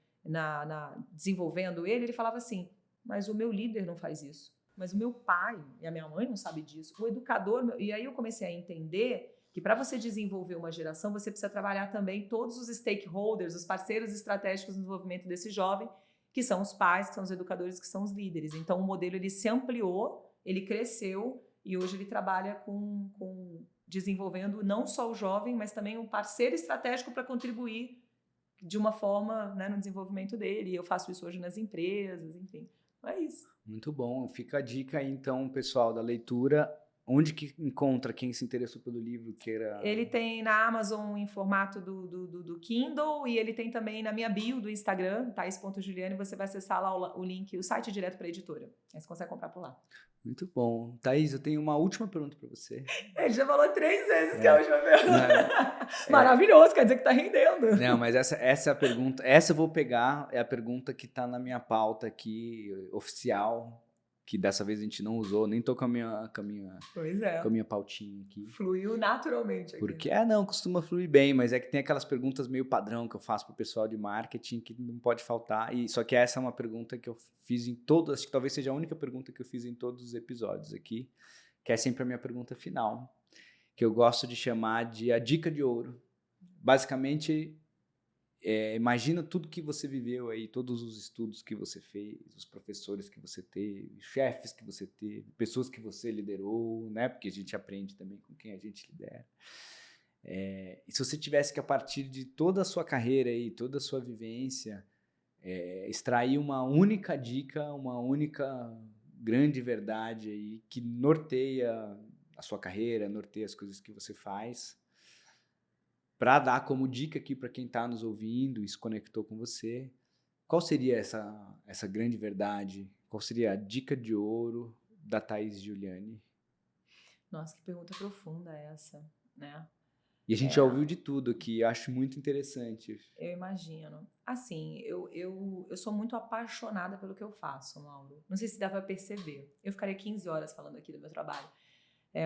desenvolvendo ele falava assim, mas o meu líder não faz isso. Mas o meu pai e a minha mãe não sabem disso. O educador... E aí eu comecei a entender que para você desenvolver uma geração, você precisa trabalhar também todos os stakeholders, os parceiros estratégicos no desenvolvimento desse jovem, que são os pais, que são os educadores, que são os líderes. Então, o modelo ele se ampliou, ele cresceu e hoje ele trabalha com desenvolvendo não só o jovem, mas também um parceiro estratégico para contribuir de uma forma, né, no desenvolvimento dele. E eu faço isso hoje nas empresas, enfim. É isso. Muito bom. Fica a dica aí, então, pessoal, da leitura. Onde que encontra quem se interessou pelo livro? Ele tem na Amazon em formato do Kindle e ele tem também na minha bio do Instagram, thais.giuliani, você vai acessar lá o link, o site direto para a editora. Aí você consegue comprar por lá. Muito bom. Thaís, eu tenho uma última pergunta para você. Ele já falou 3 vezes que é a última pergunta. Maravilhoso, quer dizer que tá rendendo. Não, mas essa é a pergunta, essa eu vou pegar, é a pergunta que tá na minha pauta aqui, oficial, que dessa vez a gente não usou, nem tô com a minha pautinha aqui. Fluiu naturalmente aqui. Porque, não, costuma fluir bem, mas é que tem aquelas perguntas meio padrão que eu faço pro pessoal de marketing que não pode faltar, só que essa é uma pergunta que eu fiz em todos, acho que talvez seja a única pergunta que eu fiz em todos os episódios aqui, que é sempre a minha pergunta final, que eu gosto de chamar de a dica de ouro. Basicamente, imagina tudo que você viveu aí, todos os estudos que você fez, os professores que você teve, chefes que você teve, pessoas que você liderou, né? Porque a gente aprende também com quem a gente lidera. E se você tivesse que, a partir de toda a sua carreira aí, toda a sua vivência, extrair uma única dica, uma única grande verdade aí que norteia a sua carreira, norteia as coisas que você faz, para dar como dica aqui para quem está nos ouvindo e se conectou com você, qual seria essa grande verdade? Qual seria a dica de ouro da Thais Giuliani? Nossa, que pergunta profunda essa, né? E a gente já ouviu de tudo aqui, acho muito interessante. Eu imagino. Assim, eu sou muito apaixonada pelo que eu faço, Mauro. Não sei se dá para perceber. Eu ficaria 15 horas falando aqui do meu trabalho.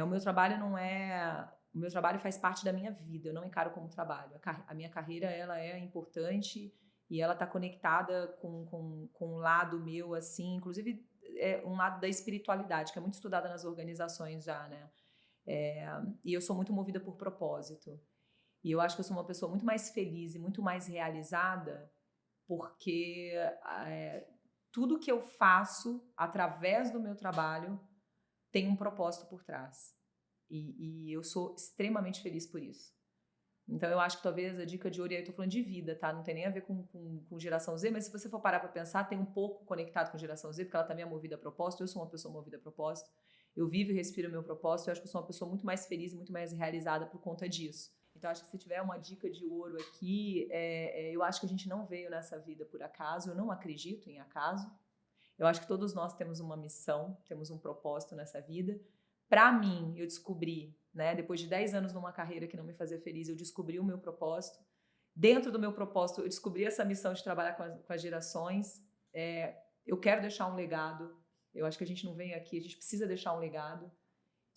O meu trabalho não é o meu trabalho faz parte da minha vida, eu não encaro como trabalho. A minha carreira, ela é importante e ela está conectada com um lado meu, assim, inclusive um lado da espiritualidade, que é muito estudada nas organizações já, né? E eu sou muito movida por propósito. E eu acho que eu sou uma pessoa muito mais feliz e muito mais realizada porque tudo que eu faço através do meu trabalho tem um propósito por trás. E eu sou extremamente feliz por isso. Então, eu acho que talvez a dica de ouro, e aí eu tô falando de vida, tá? Não tem nem a ver com geração Z, mas se você for parar pra pensar, tem um pouco conectado com geração Z, porque ela também é movida a propósito, eu sou uma pessoa movida a propósito, eu vivo e respiro o meu propósito, eu acho que eu sou uma pessoa muito mais feliz e muito mais realizada por conta disso. Então, acho que se tiver uma dica de ouro aqui, eu acho que a gente não veio nessa vida por acaso, eu não acredito em acaso. Eu acho que todos nós temos uma missão, temos um propósito nessa vida. Para mim, eu descobri, né, depois de 10 anos numa carreira que não me fazia feliz, eu descobri o meu propósito. Dentro do meu propósito, eu descobri essa missão de trabalhar com as gerações. Eu quero deixar um legado. Eu acho que a gente não vem aqui, a gente precisa deixar um legado.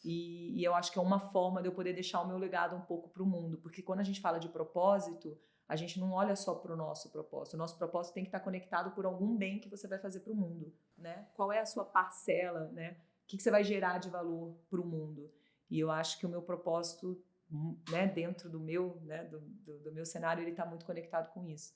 E eu acho que é uma forma de eu poder deixar o meu legado um pouco para o mundo. Porque quando a gente fala de propósito, a gente não olha só para o nosso propósito. O nosso propósito tem que estar conectado por algum bem que você vai fazer para o mundo, né? Qual é a sua parcela, né? O que você vai gerar de valor para o mundo? E eu acho que o meu propósito, né, dentro do meu, né, do meu cenário, ele está muito conectado com isso.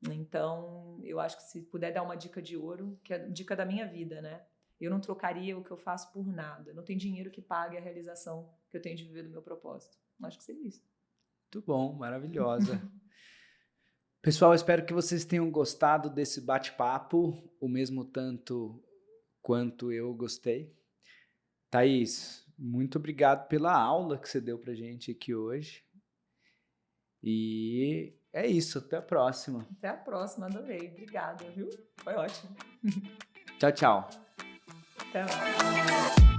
Então, eu acho que se puder dar uma dica de ouro, que é a dica da minha vida, né? Eu não trocaria o que eu faço por nada. Não tem dinheiro que pague a realização que eu tenho de viver do meu propósito. Acho que seria isso. Muito bom, maravilhosa. Pessoal, espero que vocês tenham gostado desse bate-papo, o mesmo tanto quanto eu gostei. Thaís, muito obrigado pela aula que você deu pra gente aqui hoje. E é isso, até a próxima. Até a próxima, adorei. Obrigada, viu? Foi ótimo. Tchau, tchau. Até mais.